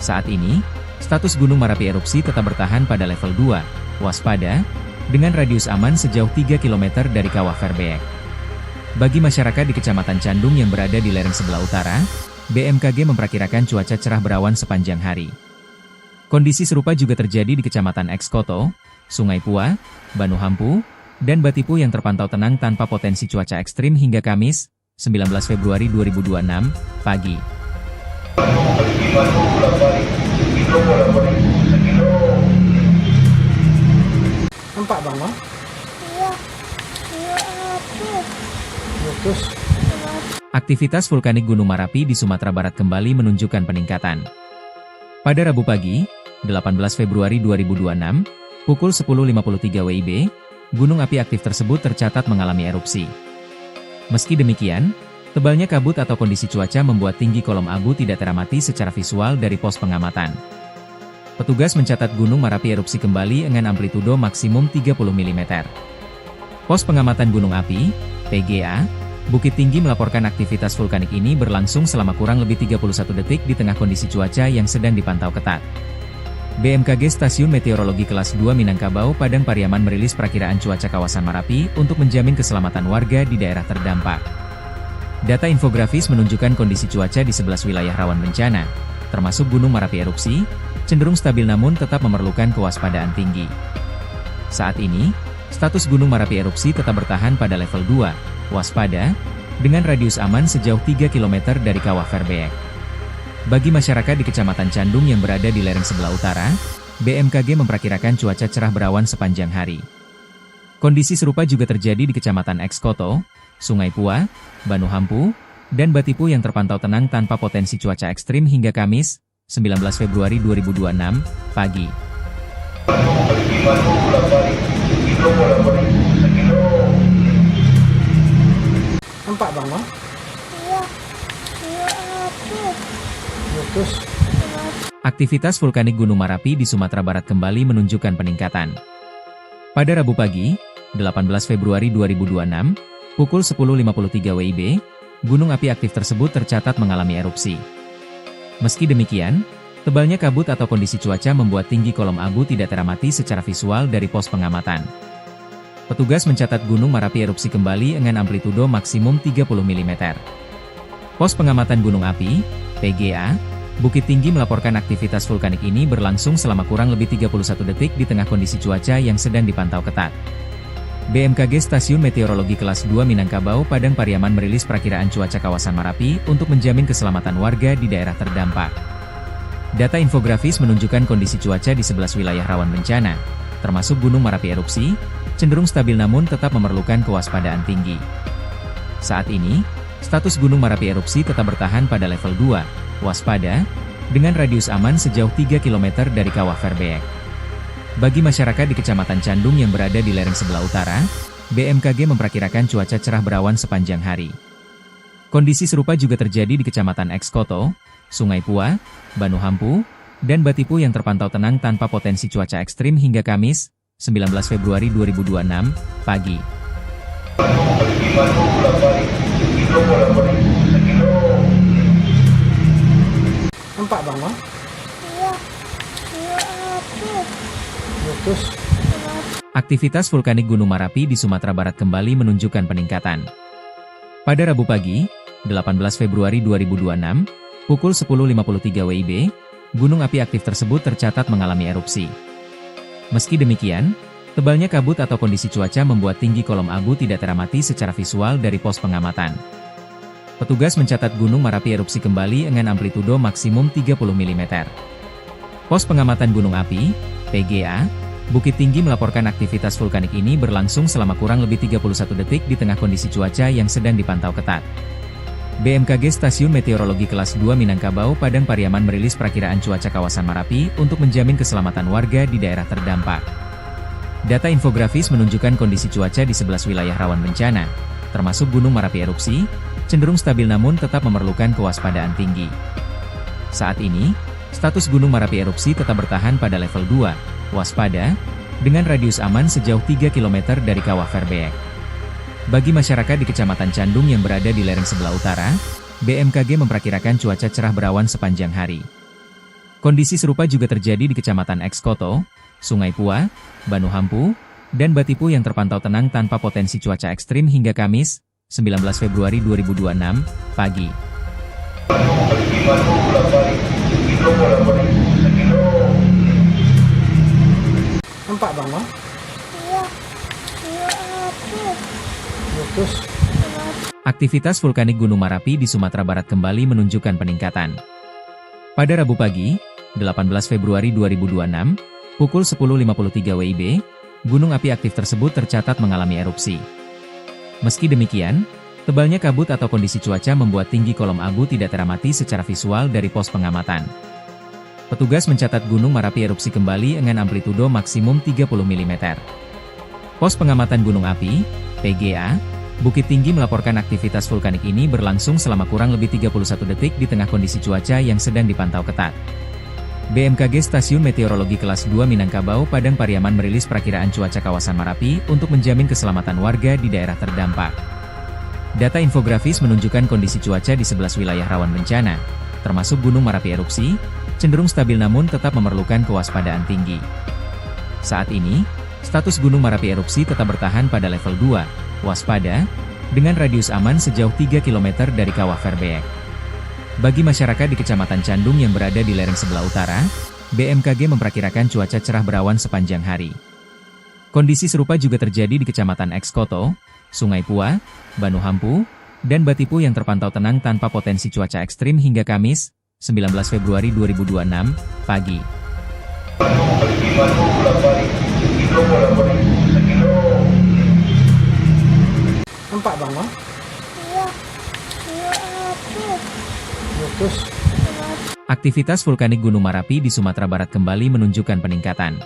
Saat ini, status Gunung Merapi erupsi tetap bertahan pada level 2, waspada, dengan radius aman sejauh 3 km dari kawah Verbeek. Bagi masyarakat di Kecamatan Candung yang berada di lereng sebelah utara, BMKG memperkirakan cuaca cerah berawan sepanjang hari. Kondisi serupa juga terjadi di Kecamatan Ekskoto, Sungai Pua, Banu Hampu, dan Batipu yang terpantau tenang tanpa potensi cuaca ekstrim hingga Kamis, 19 Februari 2026, pagi. Nampak bang, Bang? Iya. Iya api. Meletus. Aktivitas vulkanik Gunung Merapi di Sumatera Barat kembali menunjukkan peningkatan. Pada Rabu pagi, 18 Februari 2026, pukul 10.53 WIB, gunung api aktif tersebut tercatat mengalami erupsi. Meski demikian, tebalnya kabut atau kondisi cuaca membuat tinggi kolom abu tidak teramati secara visual dari pos pengamatan. Petugas mencatat Gunung Merapi erupsi kembali dengan amplitudo maksimum 30 mm. Pos pengamatan gunung api, PGA, Bukit Tinggi melaporkan aktivitas vulkanik ini berlangsung selama kurang lebih 31 detik di tengah kondisi cuaca yang sedang dipantau ketat. BMKG Stasiun Meteorologi Kelas 2 Minangkabau Padang Pariaman merilis perakiraan cuaca kawasan Merapi untuk menjamin keselamatan warga di daerah terdampak. Data infografis menunjukkan kondisi cuaca di 11 wilayah rawan bencana, termasuk Gunung Merapi erupsi, cenderung stabil namun tetap memerlukan kewaspadaan tinggi. Saat ini, status Gunung Merapi erupsi tetap bertahan pada level 2, waspada, dengan radius aman sejauh 3 km dari kawah Verbeek. Bagi masyarakat di Kecamatan Candung yang berada di lereng sebelah utara, BMKG memperkirakan cuaca cerah berawan sepanjang hari. Kondisi serupa juga terjadi di Kecamatan Ekskoto, Sungai Pua, Banu Hampu, dan Batipu yang terpantau tenang tanpa potensi cuaca ekstrim hingga Kamis, 19 Februari 2026, pagi. Nampak bang, Bang? Iya. Iya api. Meletus. Aktivitas vulkanik Gunung Merapi di Sumatera Barat kembali menunjukkan peningkatan. Pada Rabu pagi, 18 Februari 2026, pukul 10.53 WIB, gunung api aktif tersebut tercatat mengalami erupsi. Meski demikian, tebalnya kabut atau kondisi cuaca membuat tinggi kolom abu tidak teramati secara visual dari pos pengamatan. Petugas mencatat Gunung Merapi erupsi kembali dengan amplitudo maksimum 30 mm. Pos pengamatan gunung api, PGA, Bukit Tinggi melaporkan aktivitas vulkanik ini berlangsung selama kurang lebih 31 detik di tengah kondisi cuaca yang sedang dipantau ketat. BMKG Stasiun Meteorologi Kelas 2 Minangkabau Padang Pariaman merilis perakiraan cuaca kawasan Merapi untuk menjamin keselamatan warga di daerah terdampak. Data infografis menunjukkan kondisi cuaca di 11 wilayah rawan bencana, termasuk Gunung Merapi erupsi, cenderung stabil namun tetap memerlukan kewaspadaan tinggi. Saat ini, status Gunung Merapi erupsi tetap bertahan pada level 2, waspada, dengan radius aman sejauh 3 km dari kawah Verbeek. Bagi masyarakat di Kecamatan Candung yang berada di lereng sebelah utara, BMKG memperkirakan cuaca cerah berawan sepanjang hari. Kondisi serupa juga terjadi di Kecamatan Ekskoto, Sungai Pua, Banu Hampu, dan Batipu yang terpantau tenang tanpa potensi cuaca ekstrim hingga Kamis, 19 Februari 2026, pagi. Nampak bang, Bang? Iya. Iya api. Meletus. Aktivitas vulkanik Gunung Merapi di Sumatera Barat kembali menunjukkan peningkatan. Pada Rabu pagi, 18 Februari 2026, pukul 10.53 WIB, gunung api aktif tersebut tercatat mengalami erupsi. Meski demikian, tebalnya kabut atau kondisi cuaca membuat tinggi kolom abu tidak teramati secara visual dari pos pengamatan. Petugas mencatat Gunung Merapi erupsi kembali dengan amplitudo maksimum 30 mm. Pos pengamatan gunung api, PGA, Bukit Tinggi melaporkan aktivitas vulkanik ini berlangsung selama kurang lebih 31 detik di tengah kondisi cuaca yang sedang dipantau ketat. BMKG Stasiun Meteorologi Kelas 2 Minangkabau Padang Pariaman merilis perakiraan cuaca kawasan Merapi untuk menjamin keselamatan warga di daerah terdampak. Data infografis menunjukkan kondisi cuaca di 11 wilayah rawan bencana, termasuk Gunung Merapi erupsi, cenderung stabil namun tetap memerlukan kewaspadaan tinggi. Saat ini, status Gunung Merapi erupsi tetap bertahan pada level 2, waspada, dengan radius aman sejauh 3 km dari Kawah Verbeek. Bagi masyarakat di Kecamatan Candung yang berada di lereng sebelah utara, BMKG memperkirakan cuaca cerah berawan sepanjang hari. Kondisi serupa juga terjadi di Kecamatan Ekskoto, Sungai Pua, Banuhampu, dan Batipu yang terpantau tenang tanpa potensi cuaca ekstrim hingga Kamis, 19 Februari 2026, pagi. Nampak bang, Bang? Iya. Iya apa? Meletus. Aktivitas vulkanik Gunung Merapi di Sumatera Barat kembali menunjukkan peningkatan. Pada Rabu pagi, 18 Februari 2026, pukul 10.53 WIB, gunung api aktif tersebut tercatat mengalami erupsi. Meski demikian, tebalnya kabut atau kondisi cuaca membuat tinggi kolom abu tidak teramati secara visual dari pos pengamatan. Petugas mencatat Gunung Merapi erupsi kembali dengan amplitudo maksimum 30 mm. Pos pengamatan gunung api, PGA, Bukit Tinggi melaporkan aktivitas vulkanik ini berlangsung selama kurang lebih 31 detik di tengah kondisi cuaca yang sedang dipantau ketat. BMKG Stasiun Meteorologi Kelas 2 Minangkabau Padang Pariaman merilis perakiraan cuaca kawasan Merapi untuk menjamin keselamatan warga di daerah terdampak. Data infografis menunjukkan kondisi cuaca di 11 wilayah rawan bencana, termasuk Gunung Merapi erupsi, cenderung stabil namun tetap memerlukan kewaspadaan tinggi. Saat ini, status Gunung Merapi erupsi tetap bertahan pada level 2, waspada, dengan radius aman sejauh 3 km dari Kawah Verbeek. Bagi masyarakat di Kecamatan Candung yang berada di lereng sebelah utara, BMKG memperkirakan cuaca cerah berawan sepanjang hari. Kondisi serupa juga terjadi di Kecamatan Ekskoto, Sungai Pua, Banuhampu, dan Batipu yang terpantau tenang tanpa potensi cuaca ekstrim hingga Kamis, 19 Februari 2026, pagi. Nampak bang, Bang? Iya. Iya apa? Meletus. Aktivitas vulkanik Gunung Merapi di Sumatera Barat kembali menunjukkan peningkatan.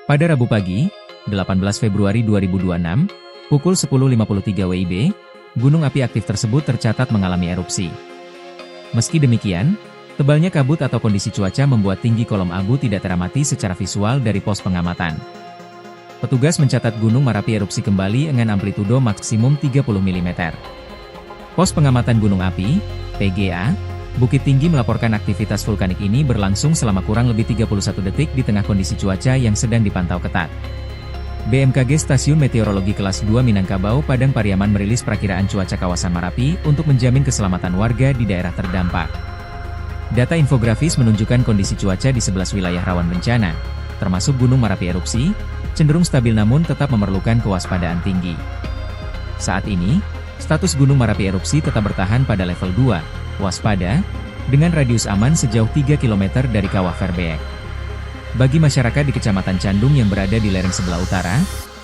Pada Rabu pagi, 18 Februari 2026, pukul 10.53 WIB, gunung api aktif tersebut tercatat mengalami erupsi. Meski demikian, tebalnya kabut atau kondisi cuaca membuat tinggi kolom abu tidak teramati secara visual dari pos pengamatan. Petugas mencatat Gunung Merapi erupsi kembali dengan amplitudo maksimum 30 mm. Pos pengamatan gunung api, PGA, Bukit Tinggi melaporkan aktivitas vulkanik ini berlangsung selama kurang lebih 31 detik di tengah kondisi cuaca yang sedang dipantau ketat. BMKG Stasiun Meteorologi Kelas 2 Minangkabau Padang Pariaman merilis perakiraan cuaca kawasan Merapi untuk menjamin keselamatan warga di daerah terdampak. Data infografis menunjukkan kondisi cuaca di 11 wilayah rawan bencana, termasuk Gunung Merapi erupsi, cenderung stabil namun tetap memerlukan kewaspadaan tinggi. Saat ini, status Gunung Merapi erupsi tetap bertahan pada level 2, waspada, dengan radius aman sejauh 3 km dari Kawah Verbeek. Bagi masyarakat di Kecamatan Candung yang berada di lereng sebelah utara,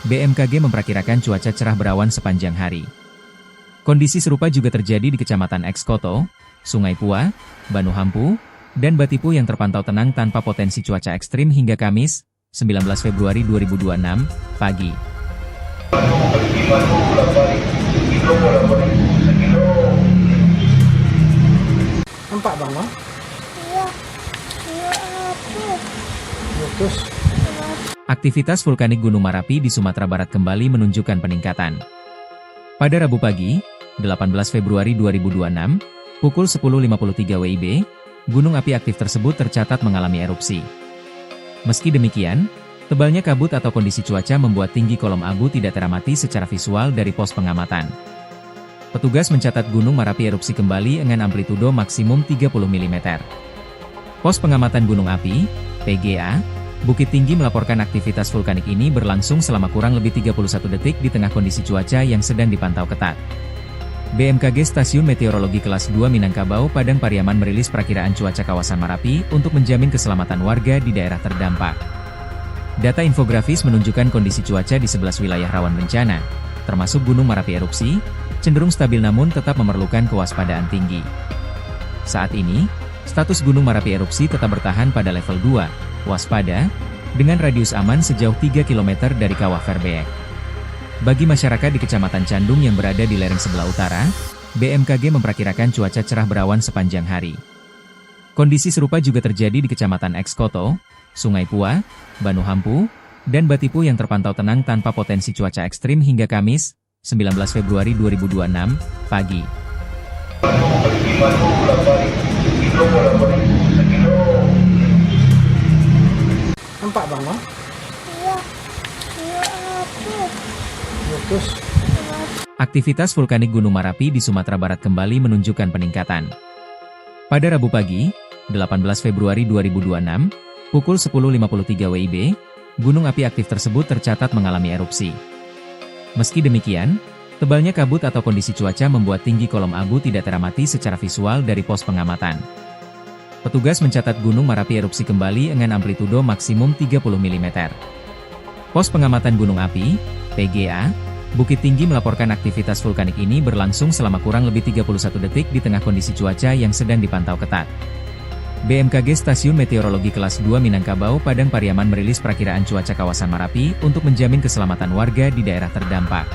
BMKG memperkirakan cuaca cerah berawan sepanjang hari. Kondisi serupa juga terjadi di Kecamatan Ekskoto, Sungai Pua, Banuhampu, dan Batipu yang terpantau tenang tanpa potensi cuaca ekstrim hingga Kamis, 19 Februari 2026, pagi. Nampak bang, Bang? Iya. Iya apa? Meletus. Aktivitas vulkanik Gunung Merapi di Sumatera Barat kembali menunjukkan peningkatan. Pada Rabu pagi, 18 Februari 2026, pukul 10.53 WIB, gunung api aktif tersebut tercatat mengalami erupsi. Meski demikian, tebalnya kabut atau kondisi cuaca membuat tinggi kolom abu tidak teramati secara visual dari pos pengamatan. Petugas mencatat Gunung Merapi erupsi kembali dengan amplitudo maksimum 30 mm. Pos Pengamatan Gunung Api, PGA, Bukit Tinggi melaporkan aktivitas vulkanik ini berlangsung selama kurang lebih 31 detik di tengah kondisi cuaca yang sedang dipantau ketat. BMKG Stasiun Meteorologi Kelas 2 Minangkabau Padang Pariaman merilis perakiraan cuaca kawasan Merapi untuk menjamin keselamatan warga di daerah terdampak. Data infografis menunjukkan kondisi cuaca di 11 wilayah rawan bencana, termasuk Gunung Merapi erupsi, cenderung stabil namun tetap memerlukan kewaspadaan tinggi. Saat ini, status Gunung Merapi erupsi tetap bertahan pada level 2, waspada, dengan radius aman sejauh 3 km dari Kawah Verbeek. Bagi masyarakat di Kecamatan Candung yang berada di lereng sebelah utara, BMKG memperkirakan cuaca cerah berawan sepanjang hari. Kondisi serupa juga terjadi di Kecamatan Ekskoto, Sungai Pua, Banu Hampu, dan Batipu yang terpantau tenang tanpa potensi cuaca ekstrim hingga Kamis, 19 Februari 2026, pagi. Nampak bang, no? Iya. Iya apa? Meletus. Aktivitas vulkanik Gunung Merapi di Sumatera Barat kembali menunjukkan peningkatan. Pada Rabu pagi, 18 Februari 2026, pukul 10.53 WIB, gunung api aktif tersebut tercatat mengalami erupsi. Meski demikian, tebalnya kabut atau kondisi cuaca membuat tinggi kolom abu tidak teramati secara visual dari pos pengamatan. Petugas mencatat Gunung Merapi erupsi kembali dengan amplitudo maksimum 30 mm. Pos Pengamatan Gunung Api, PGA, Bukit Tinggi melaporkan aktivitas vulkanik ini berlangsung selama kurang lebih 31 detik di tengah kondisi cuaca yang sedang dipantau ketat. BMKG Stasiun Meteorologi Kelas 2 Minangkabau Padang Pariaman merilis perakiraan cuaca kawasan Merapi untuk menjamin keselamatan warga di daerah terdampak.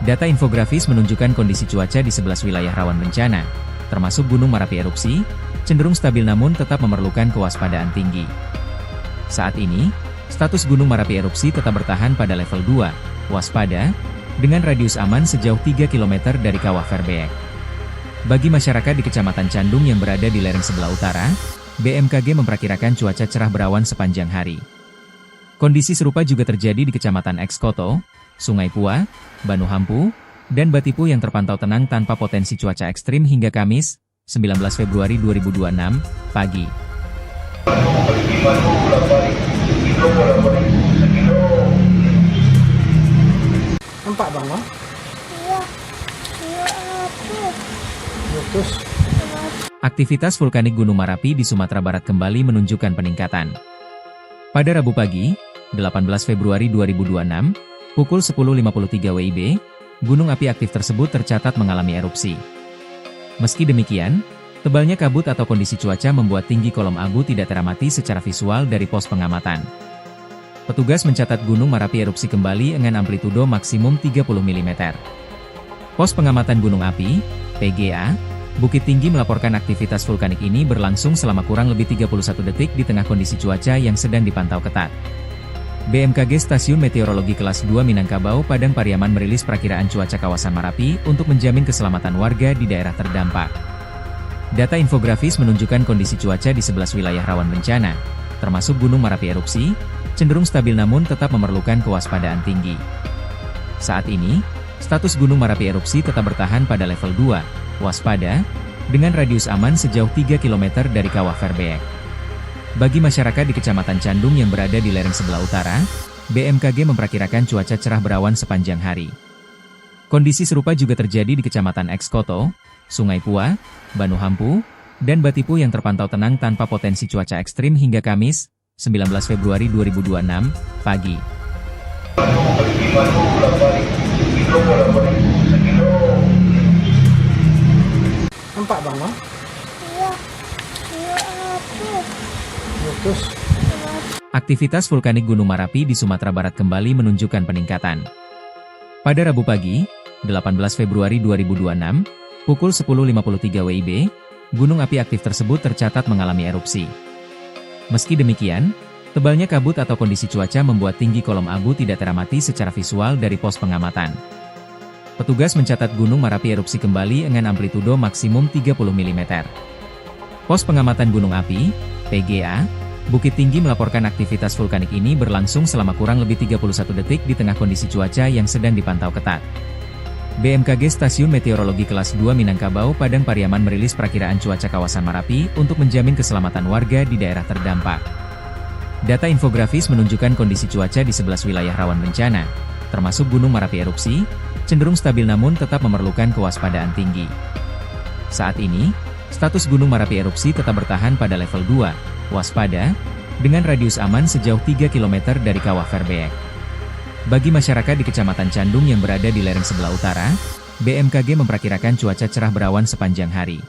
Data infografis menunjukkan kondisi cuaca di 11 wilayah rawan bencana, termasuk Gunung Merapi erupsi, cenderung stabil namun tetap memerlukan kewaspadaan tinggi. Saat ini, status Gunung Merapi erupsi tetap bertahan pada level 2, waspada, dengan radius aman sejauh 3 km dari Kawah Verbeek. Bagi masyarakat di Kecamatan Candung yang berada di lereng sebelah utara, BMKG memperkirakan cuaca cerah berawan sepanjang hari. Kondisi serupa juga terjadi di Kecamatan Ekskoto, Sungai Pua, Banu Hampu, dan Batipu yang terpantau tenang tanpa potensi cuaca ekstrim hingga Kamis, 19 Februari 2026, pagi. Nampak bang, no? Iya. Iya apa? Meletus. Aktivitas vulkanik Gunung Merapi di Sumatera Barat kembali menunjukkan peningkatan. Pada Rabu pagi, 18 Februari 2026, pukul 10.53 WIB, gunung api aktif tersebut tercatat mengalami erupsi. Meski demikian, tebalnya kabut atau kondisi cuaca membuat tinggi kolom abu tidak teramati secara visual dari pos pengamatan. Petugas mencatat Gunung Merapi erupsi kembali dengan amplitudo maksimum 30 mm. Pos Pengamatan Gunung Api, PGA, Bukit Tinggi melaporkan aktivitas vulkanik ini berlangsung selama kurang lebih 31 detik di tengah kondisi cuaca yang sedang dipantau ketat. BMKG Stasiun Meteorologi Kelas 2 Minangkabau Padang Pariaman merilis perakiraan cuaca kawasan Merapi untuk menjamin keselamatan warga di daerah terdampak. Data infografis menunjukkan kondisi cuaca di 11 wilayah rawan bencana, termasuk Gunung Merapi erupsi, cenderung stabil namun tetap memerlukan kewaspadaan tinggi. Saat ini, status Gunung Merapi erupsi tetap bertahan pada level 2, waspada, dengan radius aman sejauh 3 km dari Kawah Verbeek. Bagi masyarakat di Kecamatan Candung yang berada di lereng sebelah utara, BMKG memperkirakan cuaca cerah berawan sepanjang hari. Kondisi serupa juga terjadi di Kecamatan Ekskoto, Sungai Pua, Banu Hampu, dan Batipu yang terpantau tenang tanpa potensi cuaca ekstrim hingga Kamis, 19 Februari 2026, pagi. Nampak bang, no? Iya. Iya apa? Meletus. Aktivitas vulkanik Gunung Merapi di Sumatera Barat kembali menunjukkan peningkatan. Pada Rabu pagi, 18 Februari 2026, pukul 10.53 WIB, gunung api aktif tersebut tercatat mengalami erupsi. Meski demikian, tebalnya kabut atau kondisi cuaca membuat tinggi kolom abu tidak teramati secara visual dari pos pengamatan. Petugas mencatat Gunung Merapi erupsi kembali dengan amplitudo maksimum 30 mm. Pos Pengamatan Gunung Api, PGA, Bukit Tinggi melaporkan aktivitas vulkanik ini berlangsung selama kurang lebih 31 detik di tengah kondisi cuaca yang sedang dipantau ketat. BMKG Stasiun Meteorologi Kelas 2 Minangkabau Padang Pariaman merilis perakiraan cuaca kawasan Marapi untuk menjamin keselamatan warga di daerah terdampak. Data infografis menunjukkan kondisi cuaca di 11 wilayah rawan bencana, termasuk Gunung Marapi erupsi, cenderung stabil namun tetap memerlukan kewaspadaan tinggi. Saat ini, status Gunung Marapi erupsi tetap bertahan pada level 2, waspada, dengan radius aman sejauh 3 km dari Kawah Verbeek. Bagi masyarakat di Kecamatan Candung yang berada di lereng sebelah utara, BMKG memperkirakan cuaca cerah berawan sepanjang hari.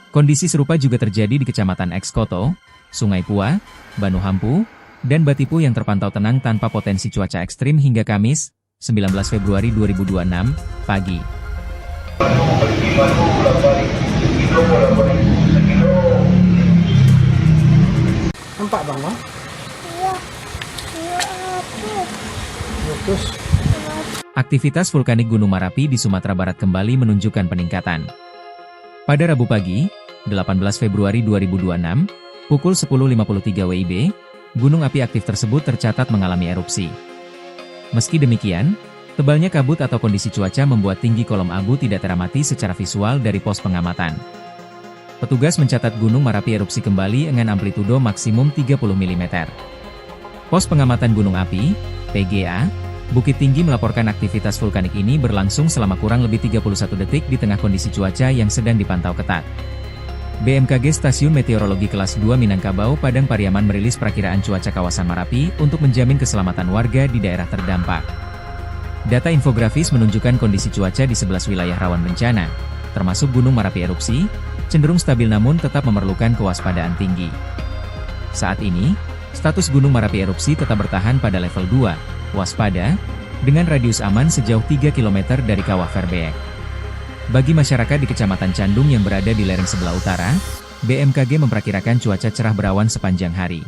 Kondisi serupa juga terjadi di Kecamatan Ekskoto, Sungai Pua, Banuhampu, dan Batipu yang terpantau tenang tanpa potensi cuaca ekstrim hingga Kamis, 19 Februari 2026, pagi. Nampak bang, no? Iya. Iya aduh. Meletus. Aktivitas vulkanik Gunung Marapi di Sumatera Barat kembali menunjukkan peningkatan. Pada Rabu pagi, 18 Februari 2026, pukul 10.53 WIB, gunung api aktif tersebut tercatat mengalami erupsi. Meski demikian, tebalnya kabut atau kondisi cuaca membuat tinggi kolom abu tidak teramati secara visual dari pos pengamatan. Petugas mencatat Gunung Marapi erupsi kembali dengan amplitudo maksimum 30 mm. Pos pengamatan gunung api, PGA, Bukit Tinggi melaporkan aktivitas vulkanik ini berlangsung selama kurang lebih 31 detik di tengah kondisi cuaca yang sedang dipantau ketat. BMKG Stasiun Meteorologi Kelas 2 Minangkabau Padang Pariaman merilis perakiraan cuaca kawasan Marapi untuk menjamin keselamatan warga di daerah terdampak. Data infografis menunjukkan kondisi cuaca di 11 wilayah rawan bencana, termasuk Gunung Marapi erupsi, cenderung stabil namun tetap memerlukan kewaspadaan tinggi. Saat ini, status Gunung Marapi erupsi tetap bertahan pada level 2, waspada, dengan radius aman sejauh 3 km dari Kawah Verbeek. Bagi masyarakat di Kecamatan Candung yang berada di lereng sebelah utara, BMKG memperkirakan cuaca cerah berawan sepanjang hari.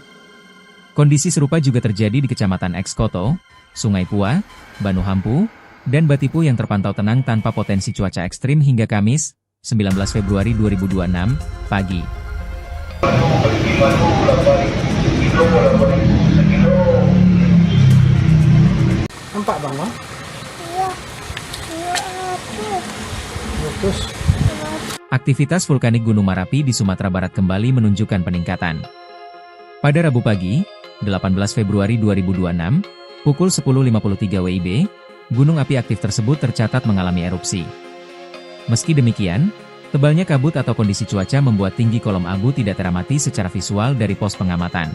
Kondisi serupa juga terjadi di Kecamatan Ekskoto, Sungai Pua, Banuhampu, dan Batipu yang terpantau tenang tanpa potensi cuaca ekstrim hingga Kamis, 19 Februari 2026, pagi. Nampak bang, no? Iya. Iya aduh. Meletus. Aktivitas vulkanik Gunung Marapi di Sumatera Barat kembali menunjukkan peningkatan. Pada Rabu pagi, 18 Februari 2026, pukul 10.53 WIB, gunung api aktif tersebut tercatat mengalami erupsi. Meski demikian, tebalnya kabut atau kondisi cuaca membuat tinggi kolom abu tidak teramati secara visual dari pos pengamatan.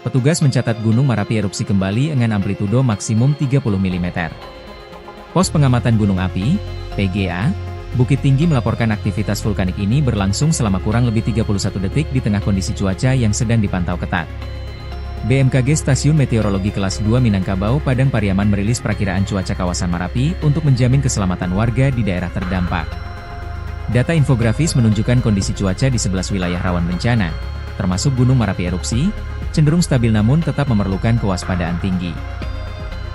Petugas mencatat Gunung Marapi erupsi kembali dengan amplitudo maksimum 30 mm. Pos pengamatan gunung api, PGA, Bukit Tinggi melaporkan aktivitas vulkanik ini berlangsung selama kurang lebih 31 detik di tengah kondisi cuaca yang sedang dipantau ketat. BMKG Stasiun Meteorologi Kelas 2 Minangkabau Padang Pariaman merilis perakiraan cuaca kawasan Marapi untuk menjamin keselamatan warga di daerah terdampak. Data infografis menunjukkan kondisi cuaca di 11 wilayah rawan bencana, termasuk Gunung Marapi erupsi, cenderung stabil namun tetap memerlukan kewaspadaan tinggi.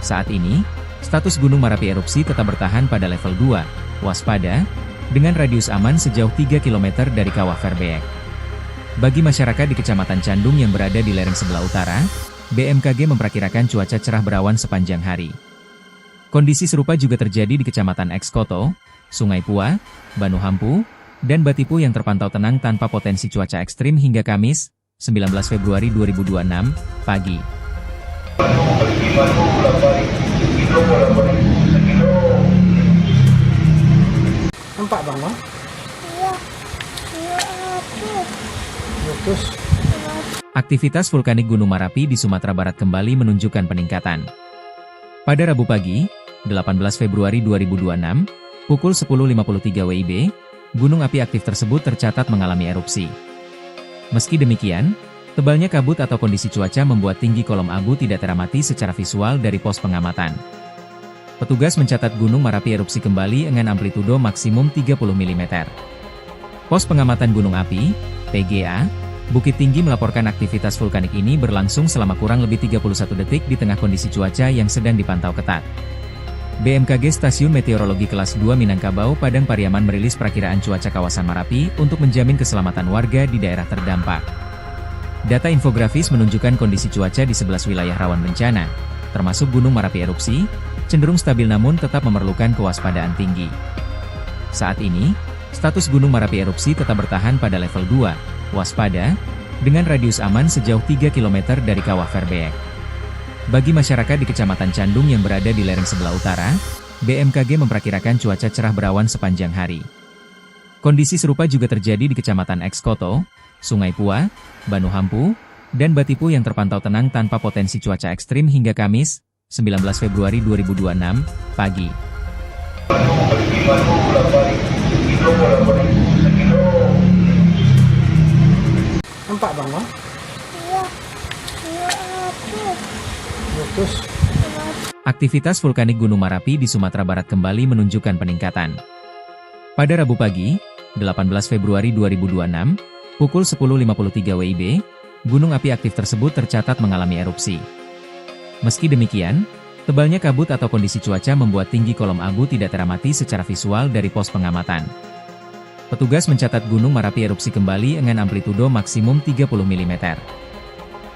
Saat ini, status Gunung Marapi erupsi tetap bertahan pada level 2, waspada, dengan radius aman sejauh 3 km dari Kawah Verbeek. Bagi masyarakat di Kecamatan Candung yang berada di lereng sebelah utara, BMKG memperkirakan cuaca cerah berawan sepanjang hari. Kondisi serupa juga terjadi di Kecamatan Ekskoto, Sungai Pua, Banuhampu, dan Batipu yang terpantau tenang tanpa potensi cuaca ekstrim hingga Kamis, 19 Februari 2026, pagi. Nampak bang, no? Iya. Iya aduh. Meletus. Aktivitas vulkanik Gunung Marapi di Sumatera Barat kembali menunjukkan peningkatan. Pada Rabu pagi, 18 Februari 2026, pukul 10.53 WIB, gunung api aktif tersebut tercatat mengalami erupsi. Meski demikian, tebalnya kabut atau kondisi cuaca membuat tinggi kolom abu tidak teramati secara visual dari pos pengamatan. Petugas mencatat Gunung Marapi erupsi kembali dengan amplitudo maksimum 30 mm. Pos pengamatan gunung api, PGA, Bukit Tinggi melaporkan aktivitas vulkanik ini berlangsung selama kurang lebih 31 detik di tengah kondisi cuaca yang sedang dipantau ketat. BMKG Stasiun Meteorologi Kelas 2 Minangkabau Padang Pariaman merilis perakiraan cuaca kawasan Marapi untuk menjamin keselamatan warga di daerah terdampak. Data infografis menunjukkan kondisi cuaca di 11 wilayah rawan bencana, termasuk Gunung Merapi erupsi, cenderung stabil namun tetap memerlukan kewaspadaan tinggi. Saat ini, status Gunung Merapi erupsi tetap bertahan pada level 2, waspada, dengan radius aman sejauh 3 km dari Kawah Verbeek. Bagi masyarakat di Kecamatan Candung yang berada di lereng sebelah utara, BMKG memperkirakan cuaca cerah berawan sepanjang hari. Kondisi serupa juga terjadi di Kecamatan Ekskoto, Sungai Pua, Banu Hampu, dan Batipu yang terpantau tenang tanpa potensi cuaca ekstrim hingga Kamis, 19 Februari 2026, pagi. Nampak bang, Bang? Iya. Iya api. Meletus. Aktivitas vulkanik Gunung Merapi di Sumatera Barat kembali menunjukkan peningkatan. Pada Rabu pagi, 18 Februari 2026, pukul 10.53 WIB, gunung api aktif tersebut tercatat mengalami erupsi. Meski demikian, tebalnya kabut atau kondisi cuaca membuat tinggi kolom abu tidak teramati secara visual dari pos pengamatan. Petugas mencatat Gunung Merapi erupsi kembali dengan amplitudo maksimum 30 mm.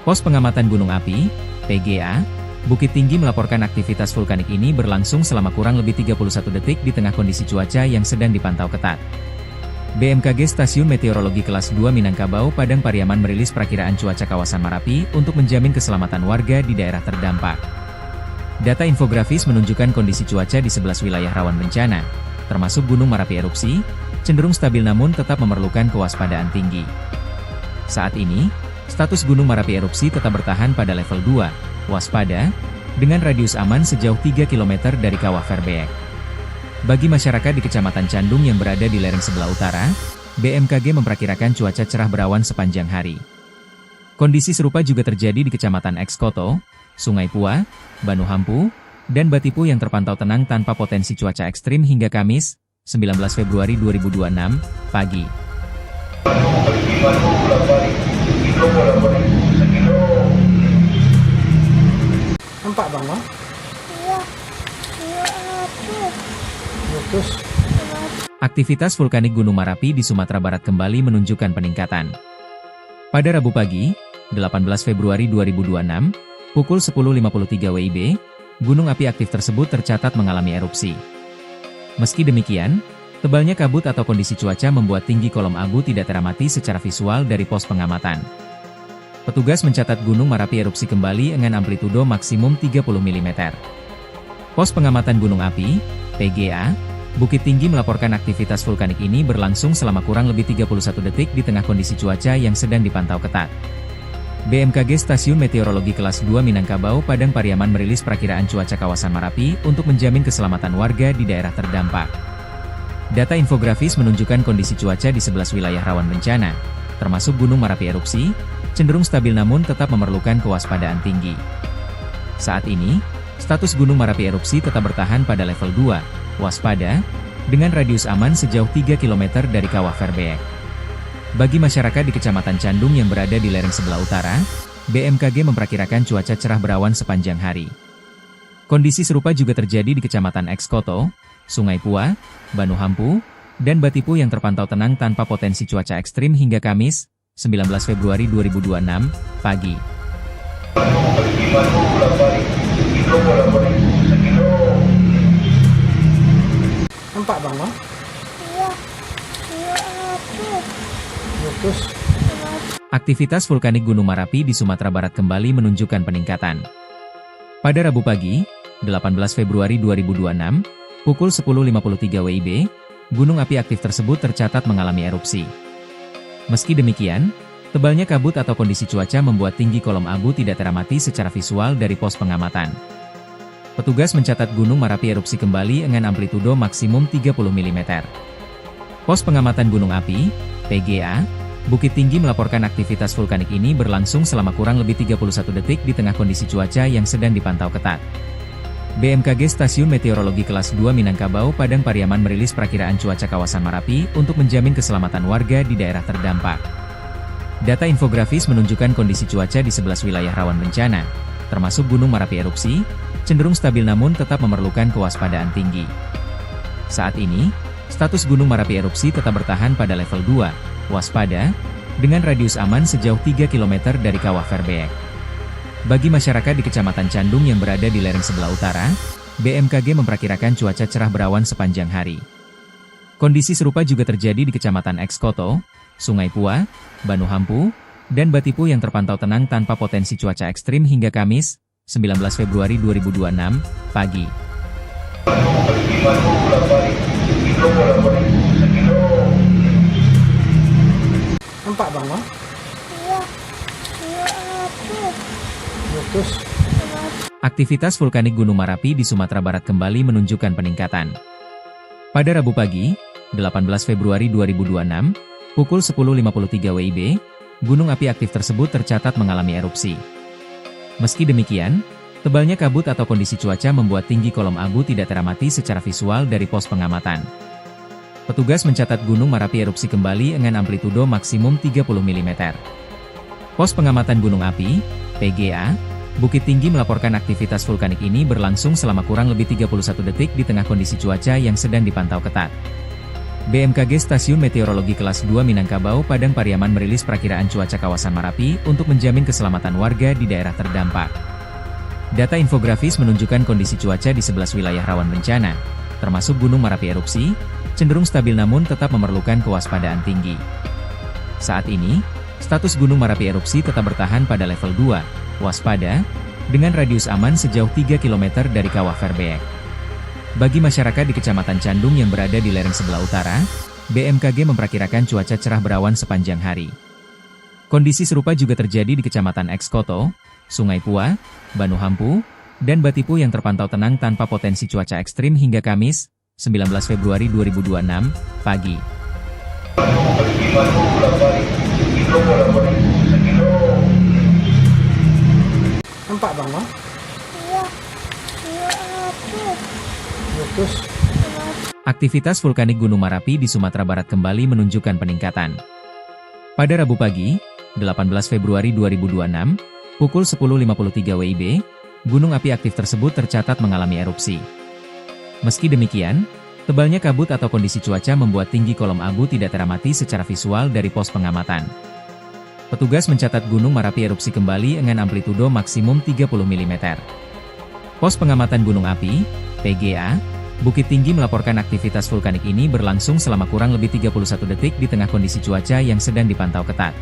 Pos pengamatan gunung api, PGA, Bukit Tinggi melaporkan aktivitas vulkanik ini berlangsung selama kurang lebih 31 detik di tengah kondisi cuaca yang sedang dipantau ketat. BMKG Stasiun Meteorologi Kelas 2 Minangkabau Padang Pariaman merilis perakiraan cuaca kawasan Merapi untuk menjamin keselamatan warga di daerah terdampak. Data infografis menunjukkan kondisi cuaca di 11 wilayah rawan bencana, termasuk Gunung Merapi erupsi, cenderung stabil namun tetap memerlukan kewaspadaan tinggi. Saat ini, status Gunung Merapi erupsi tetap bertahan pada level 2, waspada, dengan radius aman sejauh 3 km dari Kawah Verbeek. Bagi masyarakat di Kecamatan Candung yang berada di lereng sebelah utara, BMKG memperkirakan cuaca cerah berawan sepanjang hari. Kondisi serupa juga terjadi di Kecamatan Ekskoto, Sungai Pua, Banu Hampu, dan Batipu yang terpantau tenang tanpa potensi cuaca ekstrim hingga Kamis, 19 Februari 2026, pagi. Nampak bang, Bang? Iya. Iya api. Meletus. Aktivitas vulkanik Gunung Merapi di Sumatera Barat kembali menunjukkan peningkatan. Pada Rabu pagi, 18 Februari 2026, pukul 10.53 WIB, gunung api aktif tersebut tercatat mengalami erupsi. Meski demikian, tebalnya kabut atau kondisi cuaca membuat tinggi kolom abu tidak teramati secara visual dari pos pengamatan. Petugas mencatat Gunung Merapi erupsi kembali dengan amplitudo maksimum 30 mm. Pos pengamatan gunung api, PGA, Bukit Tinggi melaporkan aktivitas vulkanik ini berlangsung selama kurang lebih 31 detik di tengah kondisi cuaca yang sedang dipantau ketat. BMKG Stasiun Meteorologi Kelas 2 Minangkabau Padang Pariaman merilis perakiraan cuaca kawasan Merapi untuk menjamin keselamatan warga di daerah terdampak. Data infografis menunjukkan kondisi cuaca di 11 wilayah rawan bencana, termasuk Gunung Merapi erupsi, cenderung stabil namun tetap memerlukan kewaspadaan tinggi. Saat ini, status Gunung Merapi erupsi tetap bertahan pada level 2, waspada, dengan radius aman sejauh 3 km dari Kawah Verbeek. Bagi masyarakat di Kecamatan Candung yang berada di lereng sebelah utara, BMKG memperkirakan cuaca cerah berawan sepanjang hari. Kondisi serupa juga terjadi di Kecamatan Ekskoto, Sungai Pua, Banu Hampu, dan Batipu yang terpantau tenang tanpa potensi cuaca ekstrim hingga Kamis, 19 Februari 2026, pagi. Nampak bang, Bang? Iya. Iya api. Meletus. Aktivitas vulkanik Gunung Merapi di Sumatera Barat kembali menunjukkan peningkatan. Pada Rabu pagi, 18 Februari 2026, pukul 10.53 WIB, gunung api aktif tersebut tercatat mengalami erupsi. Meski demikian, tebalnya kabut atau kondisi cuaca membuat tinggi kolom abu tidak teramati secara visual dari pos pengamatan. Petugas mencatat Gunung Merapi erupsi kembali dengan amplitudo maksimum 30 mm. Pos pengamatan gunung api, PGA, Bukit Tinggi melaporkan aktivitas vulkanik ini berlangsung selama kurang lebih 31 detik di tengah kondisi cuaca yang sedang dipantau ketat. BMKG Stasiun Meteorologi Kelas 2 Minangkabau Padang Pariaman merilis perakiraan cuaca kawasan Merapi untuk menjamin keselamatan warga di daerah terdampak. Data infografis menunjukkan kondisi cuaca di 11 wilayah rawan bencana, termasuk Gunung Merapi erupsi, cenderung stabil namun tetap memerlukan kewaspadaan tinggi. Saat ini, status Gunung Merapi erupsi tetap bertahan pada level 2, waspada, dengan radius aman sejauh 3 km dari Kawah Verbeek. Bagi masyarakat di Kecamatan Candung yang berada di lereng sebelah utara, BMKG memperkirakan cuaca cerah berawan sepanjang hari. Kondisi serupa juga terjadi di Kecamatan Ekskoto, Sungai Pua, Banuhampu, dan Batipu yang terpantau tenang tanpa potensi cuaca ekstrim hingga Kamis, 19 Februari 2026, pagi. Nampak bang, Bang? Iya. Iya api. Meletus. Aktivitas vulkanik Gunung Marapi di Sumatera Barat kembali menunjukkan peningkatan. Pada Rabu pagi, 18 Februari 2026, pukul 10.53 WIB, gunung api aktif tersebut tercatat mengalami erupsi. Meski demikian, tebalnya kabut atau kondisi cuaca membuat tinggi kolom abu tidak teramati secara visual dari pos pengamatan. Petugas mencatat Gunung Marapi erupsi kembali dengan amplitudo maksimum 30 mm. Pos pengamatan gunung api, PGA, Bukit Tinggi melaporkan aktivitas vulkanik ini berlangsung selama kurang lebih 31 detik di tengah kondisi cuaca yang sedang dipantau ketat. BMKG Stasiun Meteorologi Kelas 2 Minangkabau Padang Pariaman merilis perakiraan cuaca kawasan Marapi untuk menjamin keselamatan warga di daerah terdampak. Data infografis menunjukkan kondisi cuaca di 11 wilayah rawan bencana, termasuk Gunung Marapi erupsi, cenderung stabil namun tetap memerlukan kewaspadaan tinggi. Saat ini, status Gunung Marapi erupsi tetap bertahan pada level 2, waspada, dengan radius aman sejauh 3 km dari Kawah Verbeek. Bagi masyarakat di Kecamatan Candung yang berada di lereng sebelah utara, BMKG memperkirakan cuaca cerah berawan sepanjang hari. Kondisi serupa juga terjadi di Kecamatan Ekskoto, Sungai Pua, Banuhampu, dan Batipu yang terpantau tenang tanpa potensi cuaca ekstrim hingga Kamis, 19 Februari 2026, pagi. Nampak bang, Bang? Iya. Iya api. Meletus. Aktivitas vulkanik Gunung Marapi di Sumatera Barat kembali menunjukkan peningkatan. Pada Rabu pagi, 18 Februari 2026, pukul 10.53 WIB, gunung api aktif tersebut tercatat mengalami erupsi. Meski demikian, tebalnya kabut atau kondisi cuaca membuat tinggi kolom abu tidak teramati secara visual dari pos pengamatan. Petugas mencatat Gunung Marapi erupsi kembali dengan amplitudo maksimum 30 mm. Pos pengamatan gunung api, PGA, Bukit Tinggi melaporkan aktivitas vulkanik ini berlangsung selama kurang lebih 31 detik di tengah kondisi cuaca yang sedang dipantau ketat.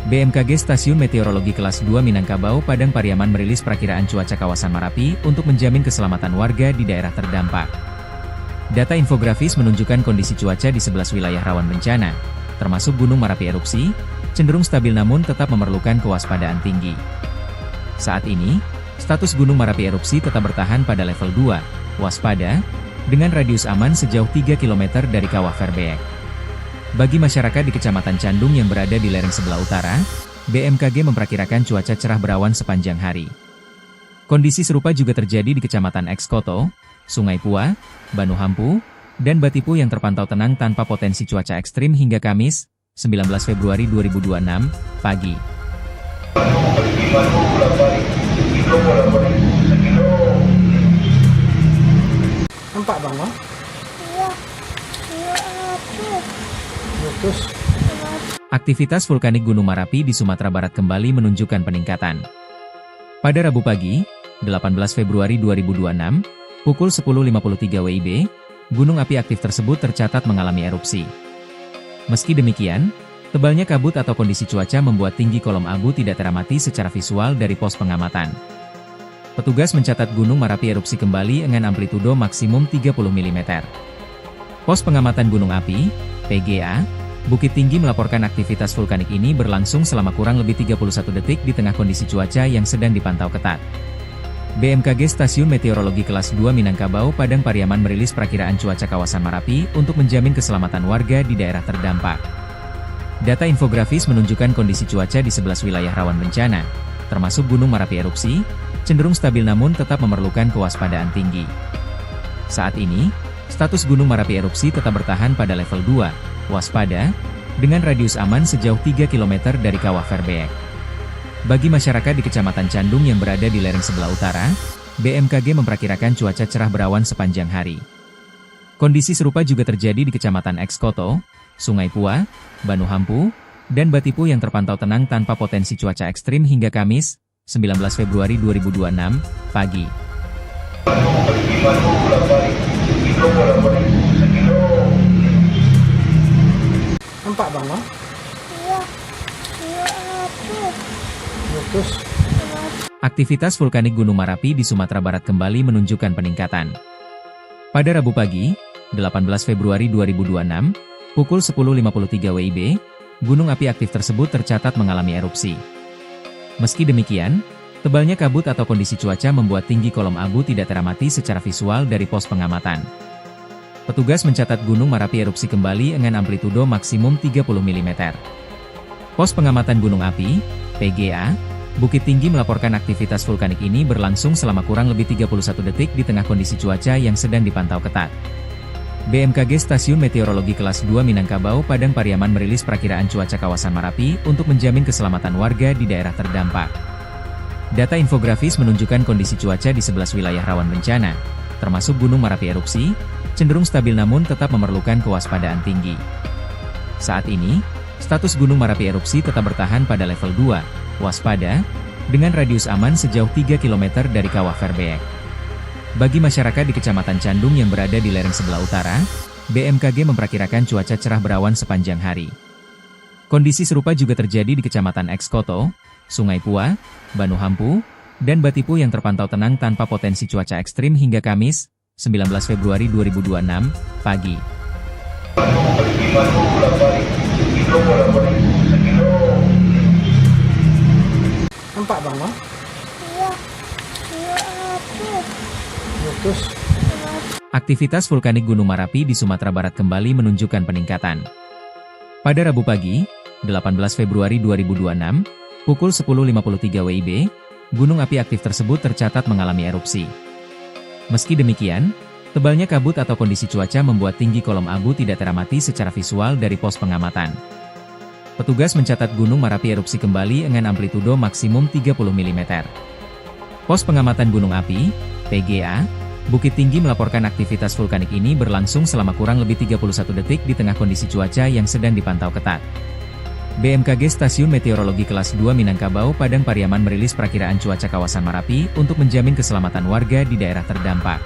BMKG Stasiun Meteorologi Kelas 2 Minangkabau Padang Pariaman merilis perakiraan cuaca kawasan Marapi untuk menjamin keselamatan warga di daerah terdampak. Data infografis menunjukkan kondisi cuaca di 11 wilayah rawan bencana, termasuk Gunung Marapi erupsi, cenderung stabil namun tetap memerlukan kewaspadaan tinggi. Saat ini, status Gunung Marapi erupsi tetap bertahan pada level 2, waspada, dengan radius aman sejauh 3 km dari Kawah Verbeek. Bagi masyarakat di Kecamatan Candung yang berada di lereng sebelah utara, BMKG memperkirakan cuaca cerah berawan sepanjang hari. Kondisi serupa juga terjadi di Kecamatan Ekskoto, Sungai Pua, Banuhampu, dan Batipu yang terpantau tenang tanpa potensi cuaca ekstrim hingga Kamis, 19 Februari 2026, pagi. Nampak bang, Bang? Iya. Iya api. Meletus. Aktivitas vulkanik Gunung Marapi di Sumatera Barat kembali menunjukkan peningkatan. Pada Rabu pagi, 18 Februari 2026, pukul 10.53 WIB, gunung api aktif tersebut tercatat mengalami erupsi. Meski demikian, tebalnya kabut atau kondisi cuaca membuat tinggi kolom abu tidak teramati secara visual dari pos pengamatan. Petugas mencatat Gunung Marapi erupsi kembali dengan amplitudo maksimum 30 mm. Pos pengamatan gunung api, PGA, Bukit Tinggi melaporkan aktivitas vulkanik ini berlangsung selama kurang lebih 31 detik di tengah kondisi cuaca yang sedang dipantau ketat. BMKG Stasiun Meteorologi Kelas 2 Minangkabau Padang Pariaman merilis perakiraan cuaca kawasan Marapi untuk menjamin keselamatan warga di daerah terdampak. Data infografis menunjukkan kondisi cuaca di 11 wilayah rawan bencana, termasuk Gunung Marapi erupsi, cenderung stabil namun tetap memerlukan kewaspadaan tinggi. Saat ini, status Gunung Marapi erupsi tetap bertahan pada level 2, waspada, dengan radius aman sejauh 3 km dari Kawah Verbeek. Bagi masyarakat di Kecamatan Candung yang berada di lereng sebelah utara, BMKG memperkirakan cuaca cerah berawan sepanjang hari. Kondisi serupa juga terjadi di Kecamatan Ekskoto, Sungai Pua, Banuhampu, dan Batipu yang terpantau tenang tanpa potensi cuaca ekstrim hingga Kamis, 19 Februari 2026, pagi. Nampak bang, no? Iya. Iya aduh. Meletus. Aktivitas vulkanik Gunung Merapi di Sumatera Barat kembali menunjukkan peningkatan. Pada Rabu pagi, 18 Februari 2026, pukul 10.53 WIB, gunung api aktif tersebut tercatat mengalami erupsi. Meski demikian, tebalnya kabut atau kondisi cuaca membuat tinggi kolom abu tidak teramati secara visual dari pos pengamatan. Petugas mencatat Gunung Merapi erupsi kembali dengan amplitudo maksimum 30 mm. Pos pengamatan gunung api, PGA, Bukit Tinggi melaporkan aktivitas vulkanik ini berlangsung selama kurang lebih 31 detik di tengah kondisi cuaca yang sedang dipantau ketat. BMKG Stasiun Meteorologi Kelas 2 Minangkabau Padang Pariaman merilis perakiraan cuaca kawasan Merapi untuk menjamin keselamatan warga di daerah terdampak. Data infografis menunjukkan kondisi cuaca di 11 wilayah rawan bencana, termasuk Gunung Merapi erupsi, cenderung stabil namun tetap memerlukan kewaspadaan tinggi. Saat ini, status Gunung Merapi erupsi tetap bertahan pada level 2, waspada, dengan radius aman sejauh 3 km dari Kawah Verbeek. Bagi masyarakat di Kecamatan Candung yang berada di lereng sebelah utara, BMKG memperkirakan cuaca cerah berawan sepanjang hari. Kondisi serupa juga terjadi di Kecamatan Ekskoto, Sungai Pua, Banuhampu, dan Batipu yang terpantau tenang tanpa potensi cuaca ekstrim hingga Kamis, 19 Februari 2026, pagi. Nampak bang, no? Iya. Iya aduh. Meletus. Aktivitas vulkanik Gunung Merapi di Sumatera Barat kembali menunjukkan peningkatan. Pada Rabu pagi, 18 Februari 2026, pukul 10.53 WIB, gunung api aktif tersebut tercatat mengalami erupsi. Meski demikian, tebalnya kabut atau kondisi cuaca membuat tinggi kolom abu tidak teramati secara visual dari pos pengamatan. Petugas mencatat Gunung Merapi erupsi kembali dengan amplitudo maksimum 30 mm. Pos pengamatan gunung api, PGA, Bukit Tinggi melaporkan aktivitas vulkanik ini berlangsung selama kurang lebih 31 detik di tengah kondisi cuaca yang sedang dipantau ketat. BMKG Stasiun Meteorologi Kelas 2 Minangkabau Padang Pariaman merilis perakiraan cuaca kawasan Merapi untuk menjamin keselamatan warga di daerah terdampak.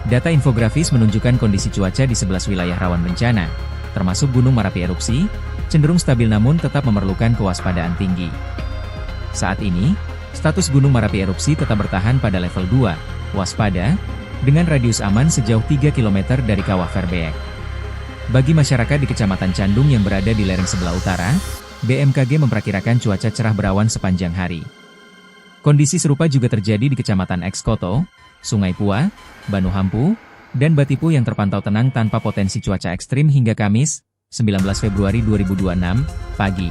Data infografis menunjukkan kondisi cuaca di 11 wilayah rawan bencana, termasuk Gunung Merapi erupsi, cenderung stabil namun tetap memerlukan kewaspadaan tinggi. Saat ini, status Gunung Merapi erupsi tetap bertahan pada level 2, waspada, dengan radius aman sejauh 3 km dari Kawah Verbeek. Bagi masyarakat di Kecamatan Candung yang berada di lereng sebelah utara, BMKG memperkirakan cuaca cerah berawan sepanjang hari. Kondisi serupa juga terjadi di Kecamatan Ekskoto, Sungai Pua, Banuhampu, dan Batipu yang terpantau tenang tanpa potensi cuaca ekstrim hingga Kamis, 19 Februari 2026, pagi.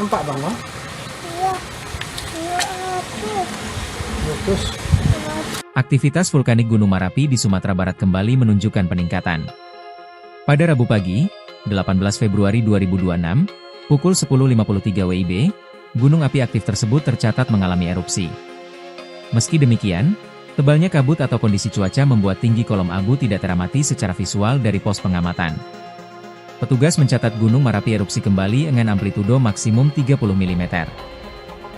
Nampak bang, no? Iya. Iya aduh. Meletus. Aktivitas vulkanik Gunung Merapi di Sumatera Barat kembali menunjukkan peningkatan. Pada Rabu pagi, 18 Februari 2026, pukul 10.53 WIB, gunung api aktif tersebut tercatat mengalami erupsi. Meski demikian, tebalnya kabut atau kondisi cuaca membuat tinggi kolom abu tidak teramati secara visual dari pos pengamatan. Petugas mencatat Gunung Merapi erupsi kembali dengan amplitudo maksimum 30 mm.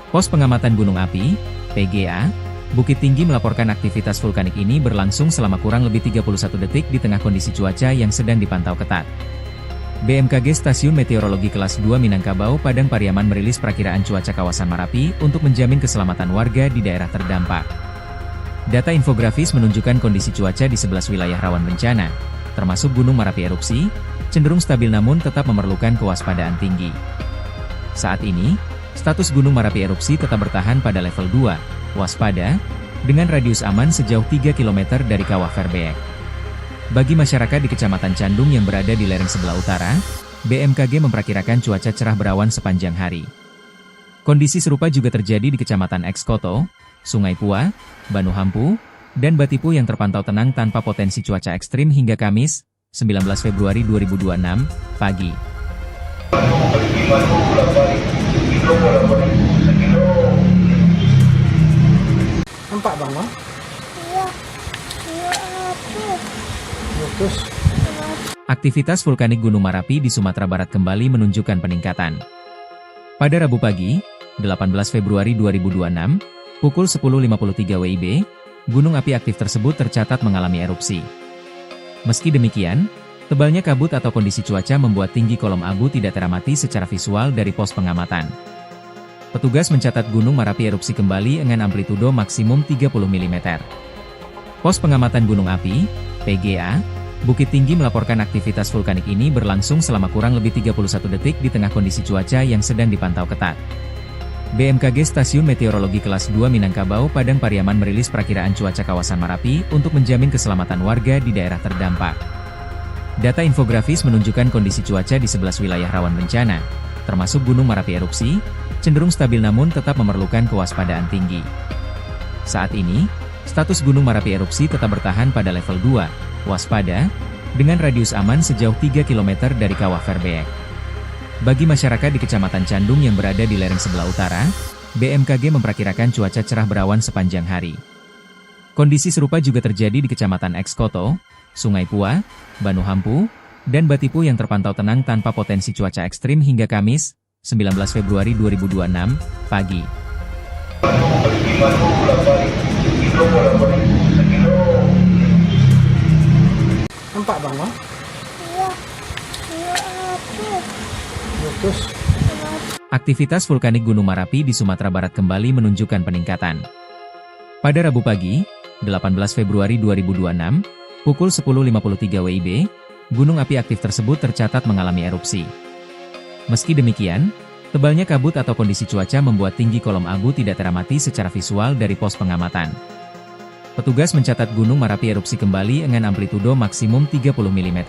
Pos pengamatan gunung api, PGA, Bukit Tinggi melaporkan aktivitas vulkanik ini berlangsung selama kurang lebih 31 detik di tengah kondisi cuaca yang sedang dipantau ketat. BMKG Stasiun Meteorologi Kelas 2 Minangkabau Padang Pariaman merilis perakiraan cuaca kawasan Merapi untuk menjamin keselamatan warga di daerah terdampak. Data infografis menunjukkan kondisi cuaca di 11 wilayah rawan bencana, termasuk Gunung Merapi erupsi, cenderung stabil namun tetap memerlukan kewaspadaan tinggi. Saat ini, status Gunung Merapi erupsi tetap bertahan pada level 2, waspada, dengan radius aman sejauh 3 km dari Kawah Verbeek. Bagi masyarakat di Kecamatan Candung yang berada di lereng sebelah utara, BMKG memperkirakan cuaca cerah berawan sepanjang hari. Kondisi serupa juga terjadi di Kecamatan Ekskoto, Sungai Pua, Banuhampu, dan Batipu yang terpantau tenang tanpa potensi cuaca ekstrim hingga Kamis, 19 Februari 2026, pagi. Nampak bang, no? Iya. Iya aduh. Meletus. Aktivitas vulkanik Gunung Merapi di Sumatera Barat kembali menunjukkan peningkatan. Pada Rabu pagi, 18 Februari 2026, pukul 10.53 WIB, gunung api aktif tersebut tercatat mengalami erupsi. Meski demikian, tebalnya kabut atau kondisi cuaca membuat tinggi kolom abu tidak teramati secara visual dari pos pengamatan. Petugas mencatat Gunung Merapi erupsi kembali dengan amplitudo maksimum 30 mm. Pos pengamatan gunung api, PGA, Bukit Tinggi melaporkan aktivitas vulkanik ini berlangsung selama kurang lebih 31 detik di tengah kondisi cuaca yang sedang dipantau ketat. BMKG Stasiun Meteorologi Kelas 2 Minangkabau Padang Pariaman merilis perakiraan cuaca kawasan Merapi untuk menjamin keselamatan warga di daerah terdampak. Data infografis menunjukkan kondisi cuaca di 11 wilayah rawan bencana, termasuk Gunung Merapi erupsi, cenderung stabil namun tetap memerlukan kewaspadaan tinggi. Saat ini, status Gunung Merapi erupsi tetap bertahan pada level 2, waspada, dengan radius aman sejauh 3 km dari kawah Verbeek. Bagi masyarakat di Kecamatan Candung yang berada di lereng sebelah utara, BMKG memperkirakan cuaca cerah berawan sepanjang hari. Kondisi serupa juga terjadi di Kecamatan Ekskoto, Sungai Pua, Banu Hampu, dan Batipu yang terpantau tenang tanpa potensi cuaca ekstrim hingga Kamis, 19 Februari 2026, pagi. Nampak bang Bang? Iya. Iya api. Meletus. Aktivitas vulkanik Gunung Merapi di Sumatera Barat kembali menunjukkan peningkatan. Pada Rabu pagi, 18 Februari 2026, pukul 10.53 WIB, gunung api aktif tersebut tercatat mengalami erupsi. Meski demikian, tebalnya kabut atau kondisi cuaca membuat tinggi kolom abu tidak teramati secara visual dari pos pengamatan. Petugas mencatat Gunung Merapi erupsi kembali dengan amplitudo maksimum 30 mm.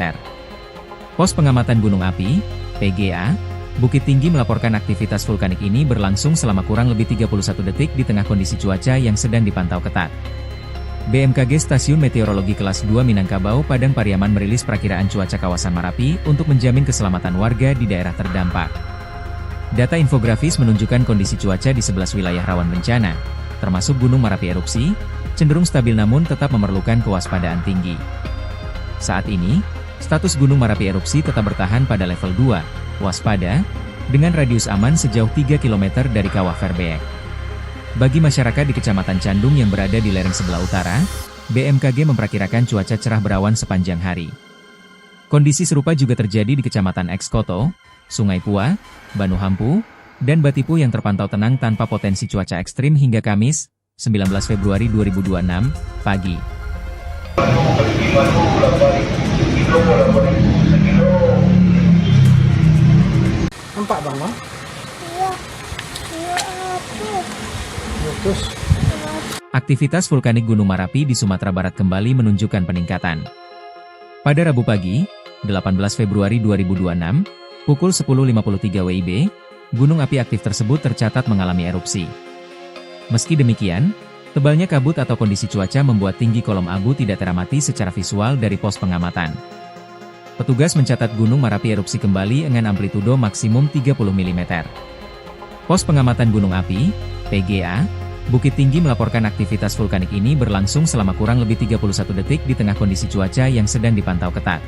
Pos pengamatan gunung api, PGA, Bukit Tinggi melaporkan aktivitas vulkanik ini berlangsung selama kurang lebih 31 detik di tengah kondisi cuaca yang sedang dipantau ketat. BMKG Stasiun Meteorologi Kelas 2 Minangkabau Padang Pariaman merilis perakiraan cuaca kawasan Merapi untuk menjamin keselamatan warga di daerah terdampak. Data infografis menunjukkan kondisi cuaca di 11 wilayah rawan bencana, termasuk Gunung Merapi erupsi, cenderung stabil namun tetap memerlukan kewaspadaan tinggi. Saat ini, status Gunung Merapi erupsi tetap bertahan pada level 2, waspada, dengan radius aman sejauh 3 km dari kawah Verbeek. Bagi masyarakat di Kecamatan Candung yang berada di lereng sebelah utara, BMKG memperkirakan cuaca cerah berawan sepanjang hari. Kondisi serupa juga terjadi di Kecamatan Ekskoto, Sungai Pua, Banu Hampu, dan Batipu yang terpantau tenang tanpa potensi cuaca ekstrim hingga Kamis, 19 Februari 2026, pagi. Nampak bang Bang? Iya. Iya api. Meletus. Aktivitas vulkanik Gunung Merapi di Sumatera Barat kembali menunjukkan peningkatan. Pada Rabu pagi, 18 Februari 2026, pukul 10.53 WIB, gunung api aktif tersebut tercatat mengalami erupsi. Meski demikian, tebalnya kabut atau kondisi cuaca membuat tinggi kolom abu tidak teramati secara visual dari pos pengamatan. Petugas mencatat Gunung Merapi erupsi kembali dengan amplitudo maksimum 30 mm. Pos pengamatan gunung api, PGA, Bukit Tinggi melaporkan aktivitas vulkanik ini berlangsung selama kurang lebih 31 detik di tengah kondisi cuaca yang sedang dipantau ketat.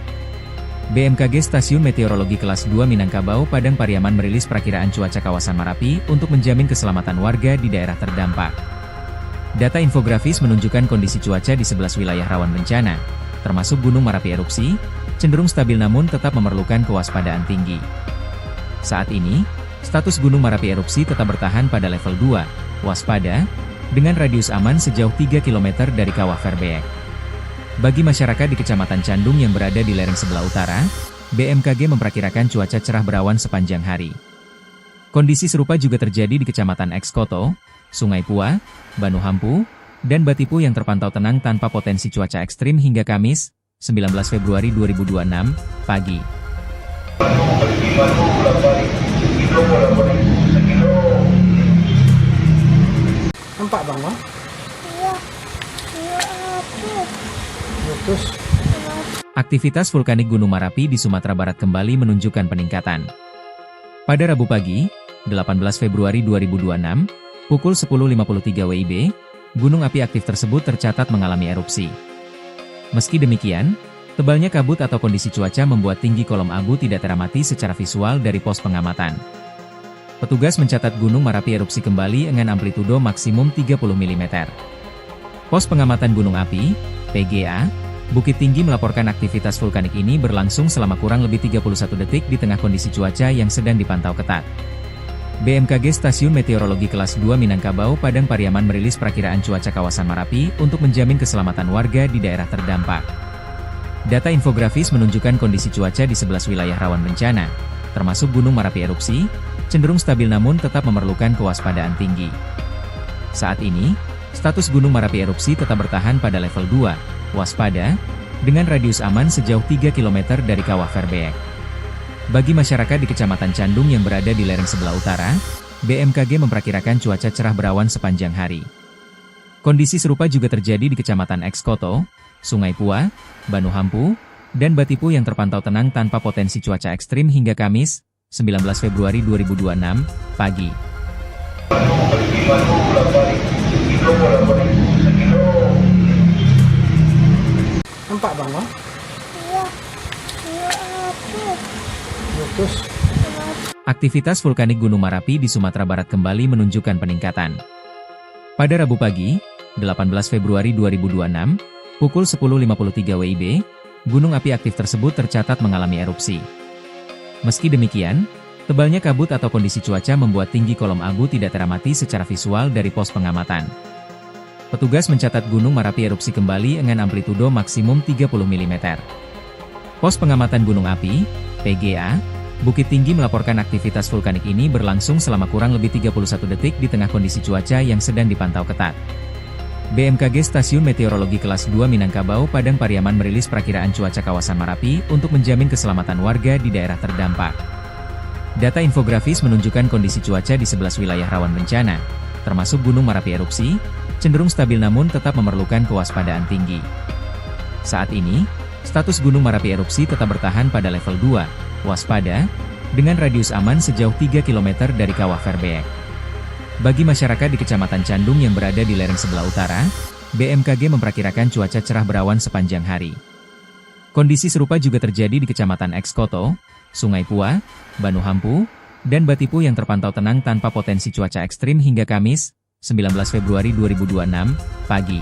BMKG Stasiun Meteorologi Kelas 2 Minangkabau Padang Pariaman merilis perakiraan cuaca kawasan Merapi untuk menjamin keselamatan warga di daerah terdampak. Data infografis menunjukkan kondisi cuaca di 11 wilayah rawan bencana, termasuk Gunung Merapi erupsi, cenderung stabil namun tetap memerlukan kewaspadaan tinggi. Saat ini, status Gunung Merapi erupsi tetap bertahan pada level 2, waspada, dengan radius aman sejauh 3 km dari kawah Verbeek. Bagi masyarakat di Kecamatan Candung yang berada di lereng sebelah utara, BMKG memperkirakan cuaca cerah berawan sepanjang hari. Kondisi serupa juga terjadi di Kecamatan Ekskoto, Sungai Pua, Banu Hampu, dan Batipu yang terpantau tenang tanpa potensi cuaca ekstrim hingga Kamis, 19 Februari 2026, pagi. Nampak bang Bang? Iya. Iya api. Meletus. Aktivitas vulkanik Gunung Merapi di Sumatera Barat kembali menunjukkan peningkatan. Pada Rabu pagi, 18 Februari 2026, pukul 10.53 WIB, gunung api aktif tersebut tercatat mengalami erupsi. Meski demikian, Tebalnya kabut atau kondisi cuaca membuat tinggi kolom abu tidak teramati secara visual dari pos pengamatan. Petugas mencatat Gunung Merapi erupsi kembali dengan amplitudo maksimum 30 mm. Pos pengamatan gunung api, PGA, Bukit Tinggi melaporkan aktivitas vulkanik ini berlangsung selama kurang lebih 31 detik di tengah kondisi cuaca yang sedang dipantau ketat. BMKG Stasiun Meteorologi Kelas 2 Minangkabau Padang Pariaman merilis perakiraan cuaca kawasan Merapi untuk menjamin keselamatan warga di daerah terdampak. Data infografis menunjukkan kondisi cuaca di 11 wilayah rawan bencana, termasuk Gunung Merapi erupsi, cenderung stabil namun tetap memerlukan kewaspadaan tinggi. Saat ini, status Gunung Merapi erupsi tetap bertahan pada level 2, waspada, dengan radius aman sejauh 3 km dari Kawah Verbeek. Bagi masyarakat di Kecamatan Candung yang berada di lereng sebelah utara, BMKG memperkirakan cuaca cerah berawan sepanjang hari. Kondisi serupa juga terjadi di Kecamatan Ekskoto, Sungai Pua, Banu Hampu, dan Batipu yang terpantau tenang tanpa potensi cuaca ekstrim hingga Kamis, 19 Februari 2026, pagi. Nampak bang, Bang? Iya. Iya apa? Meletus. Aktivitas vulkanik Gunung Merapi di Sumatera Barat kembali menunjukkan peningkatan. Pada Rabu pagi, 18 Februari 2026, pukul 10.53 WIB, gunung api aktif tersebut tercatat mengalami erupsi. Meski demikian, tebalnya kabut atau kondisi cuaca membuat tinggi kolom abu tidak teramati secara visual dari pos pengamatan. Petugas mencatat Gunung Merapi erupsi kembali dengan amplitudo maksimum 30 mm. Pos pengamatan gunung api, PGA, Bukit Tinggi melaporkan aktivitas vulkanik ini berlangsung selama kurang lebih 31 detik di tengah kondisi cuaca yang sedang dipantau ketat. BMKG Stasiun Meteorologi Kelas 2 Minangkabau Padang Pariaman merilis perakiraan cuaca kawasan Merapi untuk menjamin keselamatan warga di daerah terdampak. Data infografis menunjukkan kondisi cuaca di 11 wilayah rawan bencana, termasuk Gunung Merapi erupsi, cenderung stabil namun tetap memerlukan kewaspadaan tinggi. Saat ini, status Gunung Merapi erupsi tetap bertahan pada level 2, waspada, dengan radius aman sejauh 3 km dari Kawah Verbeek. Bagi masyarakat di Kecamatan Candung yang berada di lereng sebelah utara, BMKG memperkirakan cuaca cerah berawan sepanjang hari. Kondisi serupa juga terjadi di Kecamatan Ekskoto, Sungai Pua, Banu Hampu, dan Batipu yang terpantau tenang tanpa potensi cuaca ekstrim hingga Kamis, 19 Februari 2026, pagi.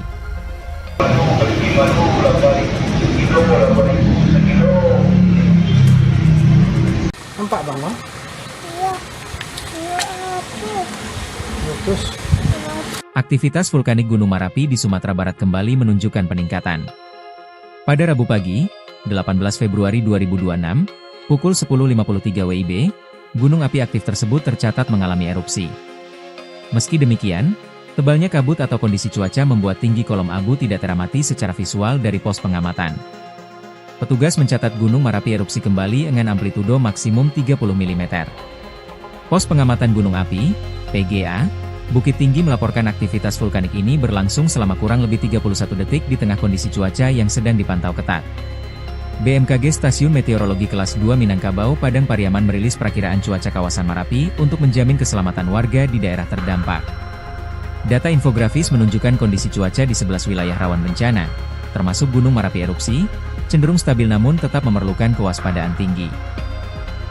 Nampak bang, Bang? Iya. Iya apa? Meletus. Aktivitas vulkanik Gunung Merapi di Sumatera Barat kembali menunjukkan peningkatan. Pada Rabu pagi, 18 Februari 2026, pukul 10.53 WIB, gunung api aktif tersebut tercatat mengalami erupsi. Meski demikian, tebalnya kabut atau kondisi cuaca membuat tinggi kolom abu tidak teramati secara visual dari pos pengamatan. Petugas mencatat Gunung Merapi erupsi kembali dengan amplitudo maksimum 30 mm. Pos pengamatan gunung api, PGA, Bukit Tinggi melaporkan aktivitas vulkanik ini berlangsung selama kurang lebih 31 detik di tengah kondisi cuaca yang sedang dipantau ketat. BMKG Stasiun Meteorologi Kelas 2 Minangkabau Padang Pariaman merilis perakiraan cuaca kawasan Merapi untuk menjamin keselamatan warga di daerah terdampak. Data infografis menunjukkan kondisi cuaca di 11 wilayah rawan bencana, termasuk Gunung Merapi erupsi, cenderung stabil namun tetap memerlukan kewaspadaan tinggi.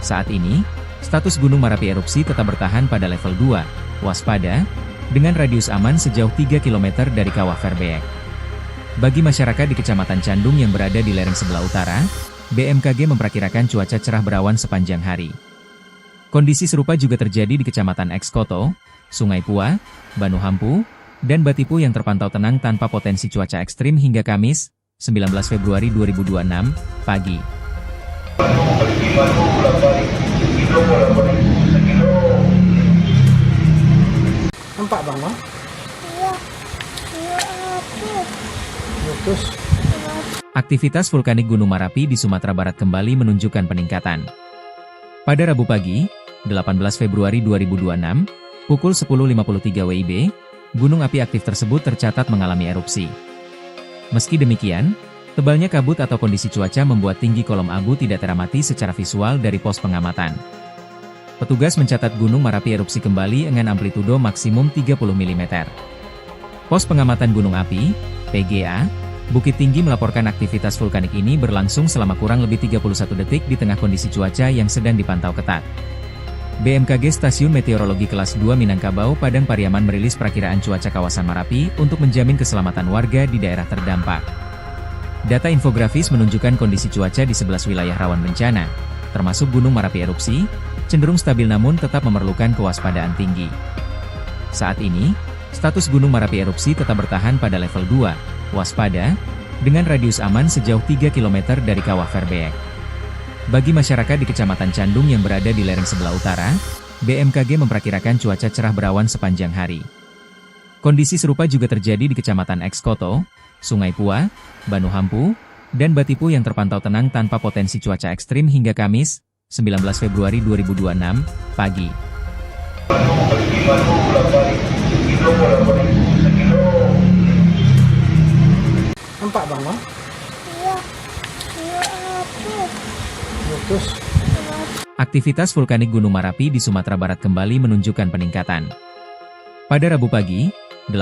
Saat ini, status Gunung Merapi erupsi tetap bertahan pada level 2, waspada, dengan radius aman sejauh 3 km dari Kawah Verbeek. Bagi masyarakat di Kecamatan Candung yang berada di lereng sebelah utara, BMKG memperkirakan cuaca cerah berawan sepanjang hari. Kondisi serupa juga terjadi di Kecamatan Ekskoto, Sungai Pua, Banu Hampu, dan Batipu yang terpantau tenang tanpa potensi cuaca ekstrim hingga Kamis, 19 Februari 2026, pagi. Nampak bang, Bang? Iya. Iya apa? Meletus. Aktivitas vulkanik Gunung Merapi di Sumatera Barat kembali menunjukkan peningkatan. Pada Rabu pagi, 18 Februari 2026, pukul 10.53 WIB, gunung api aktif tersebut tercatat mengalami erupsi. Meski demikian, tebalnya kabut atau kondisi cuaca membuat tinggi kolom abu tidak teramati secara visual dari pos pengamatan. Petugas mencatat Gunung Merapi erupsi kembali dengan amplitudo maksimum 30 mm. Pos pengamatan gunung api, PGA, Bukit Tinggi melaporkan aktivitas vulkanik ini berlangsung selama kurang lebih 31 detik di tengah kondisi cuaca yang sedang dipantau ketat. BMKG Stasiun Meteorologi Kelas 2 Minangkabau Padang Pariaman merilis perakiraan cuaca kawasan Marapi untuk menjamin keselamatan warga di daerah terdampak. Data infografis menunjukkan kondisi cuaca di 11 wilayah rawan bencana, termasuk Gunung Marapi erupsi, cenderung stabil namun tetap memerlukan kewaspadaan tinggi. Saat ini, status Gunung Marapi erupsi tetap bertahan pada level 2, waspada, dengan radius aman sejauh 3 km dari Kawah Verbeek. Bagi masyarakat di Kecamatan Candung yang berada di lereng sebelah utara, BMKG memperkirakan cuaca cerah berawan sepanjang hari. Kondisi serupa juga terjadi di Kecamatan Ekskoto, Sungai Pua, Banu Hampu, dan Batipu yang terpantau tenang tanpa potensi cuaca ekstrim hingga Kamis, 19 Februari 2026, pagi. Nampak bang, Bang? Iya. Iya apa? Meletus. Aktivitas vulkanik Gunung Marapi di Sumatera Barat kembali menunjukkan peningkatan. Pada Rabu pagi, 18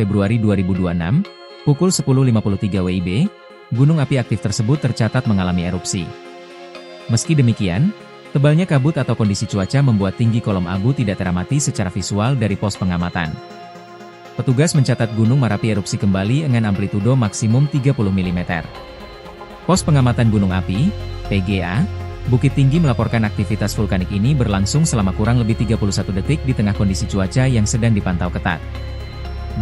Februari 2026, pukul 10.53 WIB, gunung api aktif tersebut tercatat mengalami erupsi. Meski demikian, tebalnya kabut atau kondisi cuaca membuat tinggi kolom abu tidak teramati secara visual dari pos pengamatan. Petugas mencatat Gunung Marapi erupsi kembali dengan amplitudo maksimum 30 mm. Pos pengamatan gunung api, PGA, Bukit Tinggi melaporkan aktivitas vulkanik ini berlangsung selama kurang lebih 31 detik di tengah kondisi cuaca yang sedang dipantau ketat.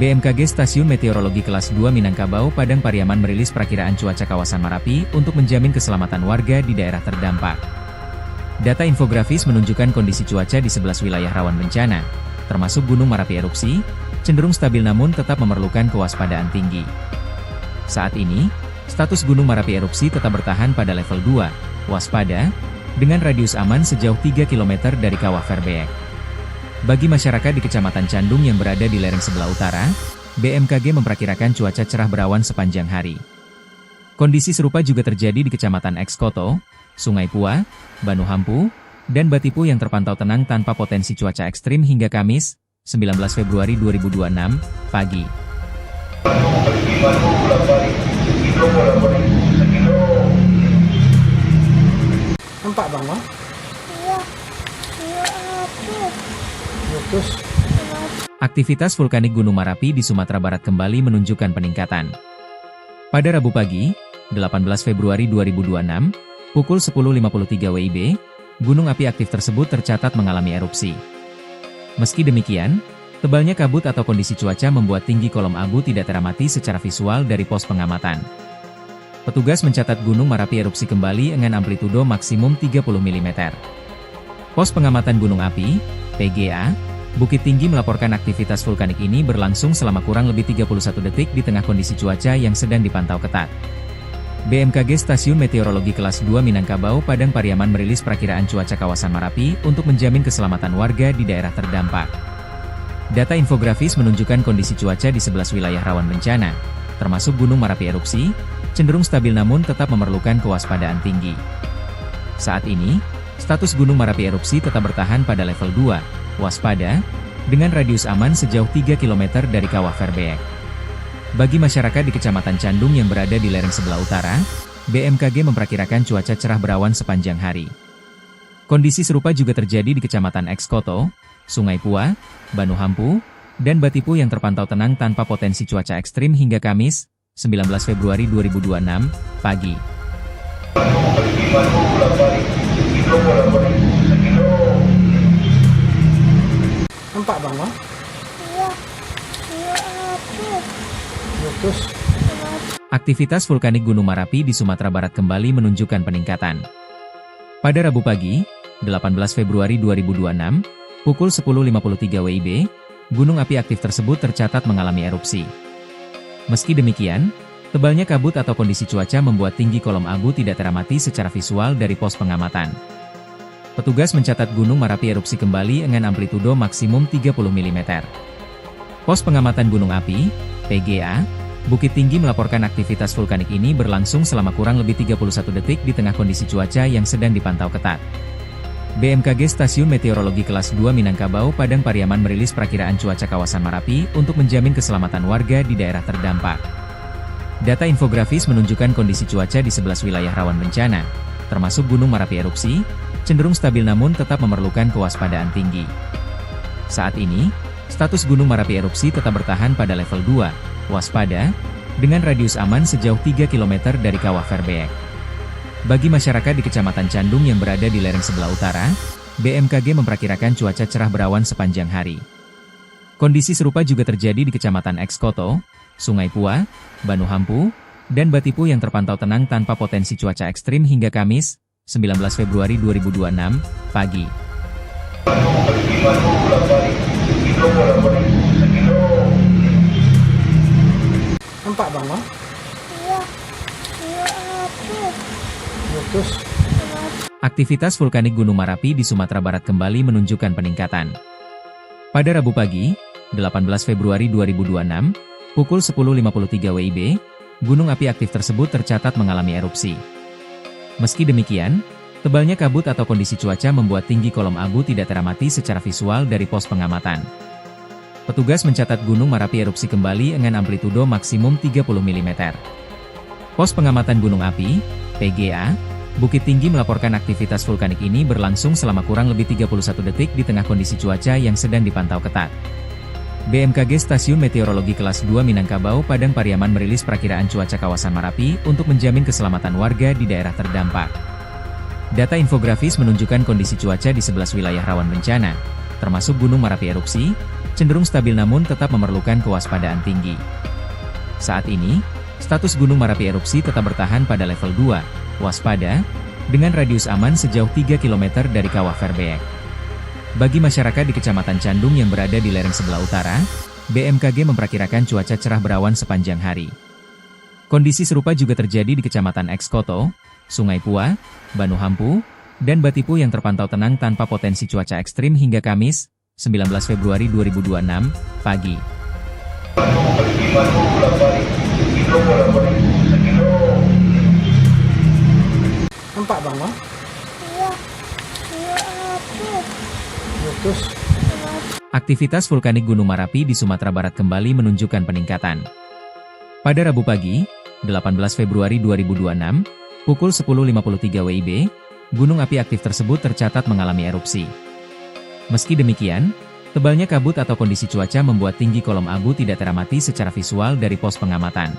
BMKG Stasiun Meteorologi Kelas 2 Minangkabau Padang Pariaman merilis perakiraan cuaca kawasan Marapi untuk menjamin keselamatan warga di daerah terdampak. Data infografis menunjukkan kondisi cuaca di 11 wilayah rawan bencana, termasuk Gunung Marapi erupsi, cenderung stabil namun tetap memerlukan kewaspadaan tinggi. Saat ini, status Gunung Marapi erupsi tetap bertahan pada level 2, waspada, dengan radius aman sejauh 3 km dari Kawah Verbeek. Bagi masyarakat di Kecamatan Candung yang berada di lereng sebelah utara, BMKG memperkirakan cuaca cerah berawan sepanjang hari. Kondisi serupa juga terjadi di Kecamatan Ekskoto, Sungai Pua, Banu Hampu, dan Batipu yang terpantau tenang tanpa potensi cuaca ekstrim hingga Kamis, 19 Februari 2026, pagi. Nampak bang, Bang? Iya. Iya apa? Meletus. Aktivitas vulkanik Gunung Marapi di Sumatera Barat kembali menunjukkan peningkatan. Pada Rabu pagi, 18 Februari 2026, pukul 10.53 WIB, gunung api aktif tersebut tercatat mengalami erupsi. Meski demikian, tebalnya kabut atau kondisi cuaca membuat tinggi kolom abu tidak teramati secara visual dari pos pengamatan. Petugas mencatat Gunung Marapi erupsi kembali dengan amplitudo maksimum 30 mm. Pos pengamatan gunung api, PGA, Bukit Tinggi melaporkan aktivitas vulkanik ini berlangsung selama kurang lebih 31 detik di tengah kondisi cuaca yang sedang dipantau ketat. BMKG Stasiun Meteorologi Kelas 2 Minangkabau Padang Pariaman merilis perakiraan cuaca kawasan Marapi untuk menjamin keselamatan warga di daerah terdampak. Data infografis menunjukkan kondisi cuaca di 11 wilayah rawan bencana, termasuk Gunung Marapi erupsi, cenderung stabil namun tetap memerlukan kewaspadaan tinggi. Saat ini, status Gunung Marapi erupsi tetap bertahan pada level 2, waspada, dengan radius aman sejauh 3 km dari Kawah Verbeek. Bagi masyarakat di Kecamatan Candung yang berada di lereng sebelah utara, BMKG memperkirakan cuaca cerah berawan sepanjang hari. Kondisi serupa juga terjadi di Kecamatan Ekskoto, Sungai Pua, Banu Hampu, dan Batipu yang terpantau tenang tanpa potensi cuaca ekstrim hingga Kamis, 19 Februari 2026, pagi. Nampak bang, Bang? Iya. Iya apa? Meletus. Aktivitas vulkanik Gunung Marapi di Sumatera Barat kembali menunjukkan peningkatan. Pada Rabu pagi, 18 Februari 2026, pukul 10.53 WIB, gunung api aktif tersebut tercatat mengalami erupsi. Meski demikian, tebalnya kabut atau kondisi cuaca membuat tinggi kolom abu tidak teramati secara visual dari pos pengamatan. Petugas mencatat Gunung Marapi erupsi kembali dengan amplitudo maksimum 30 mm. Pos pengamatan gunung api, PGA, Bukit Tinggi melaporkan aktivitas vulkanik ini berlangsung selama kurang lebih 31 detik di tengah kondisi cuaca yang sedang dipantau ketat. BMKG Stasiun Meteorologi Kelas 2 Minangkabau Padang Pariaman merilis perakiraan cuaca kawasan Marapi untuk menjamin keselamatan warga di daerah terdampak. Data infografis menunjukkan kondisi cuaca di 11 wilayah rawan bencana, termasuk Gunung Merapi erupsi, cenderung stabil namun tetap memerlukan kewaspadaan tinggi. Saat ini, status Gunung Merapi erupsi tetap bertahan pada level 2, waspada, dengan radius aman sejauh 3 km dari Kawah Verbeek. Bagi masyarakat di Kecamatan Candung yang berada di lereng sebelah utara, BMKG memperkirakan cuaca cerah berawan sepanjang hari. Kondisi serupa juga terjadi di Kecamatan Ekskoto, Sungai Pua, Banu Hampu, dan Batipu yang terpantau tenang tanpa potensi cuaca ekstrim hingga Kamis, 19 Februari 2026, pagi. Nampak bang, Bang? Iya. Iya api. Meletus. Aktivitas vulkanik Gunung Merapi di Sumatera Barat kembali menunjukkan peningkatan. Pada Rabu pagi, 18 Februari 2026, pukul 10.53 WIB, gunung api aktif tersebut tercatat mengalami erupsi. Meski demikian, tebalnya kabut atau kondisi cuaca membuat tinggi kolom abu tidak teramati secara visual dari pos pengamatan. Petugas mencatat Gunung Merapi erupsi kembali dengan amplitudo maksimum 30 mm. Pos pengamatan gunung api, PGA, Bukit Tinggi melaporkan aktivitas vulkanik ini berlangsung selama kurang lebih 31 detik di tengah kondisi cuaca yang sedang dipantau ketat. BMKG Stasiun Meteorologi Kelas 2 Minangkabau Padang Pariaman merilis perakiraan cuaca kawasan Merapi untuk menjamin keselamatan warga di daerah terdampak. Data infografis menunjukkan kondisi cuaca di 11 wilayah rawan bencana, termasuk Gunung Merapi erupsi, cenderung stabil namun tetap memerlukan kewaspadaan tinggi. Saat ini, status Gunung Merapi erupsi tetap bertahan pada level 2, waspada, dengan radius aman sejauh 3 km dari Kawah Verbeek. Bagi masyarakat di Kecamatan Candung yang berada di lereng sebelah utara, BMKG memperkirakan cuaca cerah berawan sepanjang hari. Kondisi serupa juga terjadi di Kecamatan Ekskoto, Sungai Pua, Banu Hampu, dan Batipu yang terpantau tenang tanpa potensi cuaca ekstrim hingga Kamis, 19 Februari 2026, pagi. Nampak bang, Bang? Iya. Iya api. Meletus. Aktivitas vulkanik Gunung Merapi di Sumatera Barat kembali menunjukkan peningkatan. Pada Rabu pagi, 18 Februari 2026, pukul 10.53 WIB, gunung api aktif tersebut tercatat mengalami erupsi. Meski demikian, tebalnya kabut atau kondisi cuaca membuat tinggi kolom abu tidak teramati secara visual dari pos pengamatan.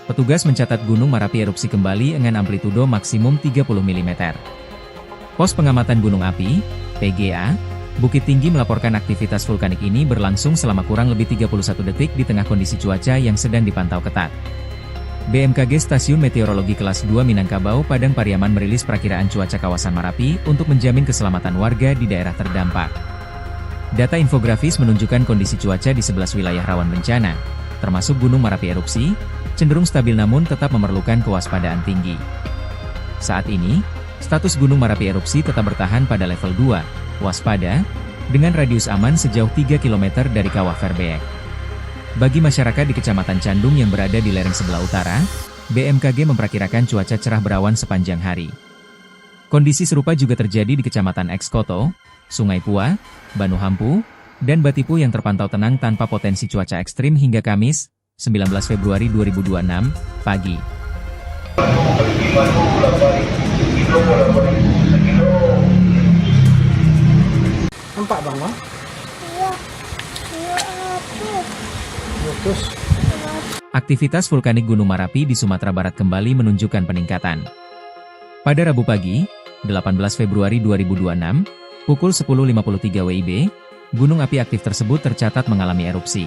Petugas mencatat Gunung Merapi erupsi kembali dengan amplitudo maksimum 30 mm. Pos pengamatan gunung api, PGA, Bukit Tinggi melaporkan aktivitas vulkanik ini berlangsung selama kurang lebih 31 detik di tengah kondisi cuaca yang sedang dipantau ketat. BMKG Stasiun Meteorologi Kelas 2 Minangkabau Padang Pariaman merilis perakiraan cuaca kawasan Merapi untuk menjamin keselamatan warga di daerah terdampak. Data infografis menunjukkan kondisi cuaca di 11 wilayah rawan bencana, termasuk Gunung Merapi erupsi, cenderung stabil namun tetap memerlukan kewaspadaan tinggi. Saat ini, status Gunung Merapi erupsi tetap bertahan pada level 2, waspada, dengan radius aman sejauh 3 km dari Kawah Verbeek. Bagi masyarakat di Kecamatan Candung yang berada di lereng sebelah utara, BMKG memperkirakan cuaca cerah berawan sepanjang hari. Kondisi serupa juga terjadi di Kecamatan Ekskoto, Sungai Pua, Banu Hampu, dan Batipu yang terpantau tenang tanpa potensi cuaca ekstrim hingga Kamis, 19 Februari 2026, pagi. Nampak bang, Bang? Iya. Iya api. Meletus. Aktivitas vulkanik Gunung Merapi di Sumatera Barat kembali menunjukkan peningkatan. Pada Rabu pagi, 18 Februari 2026, pukul 10.53 WIB, gunung api aktif tersebut tercatat mengalami erupsi.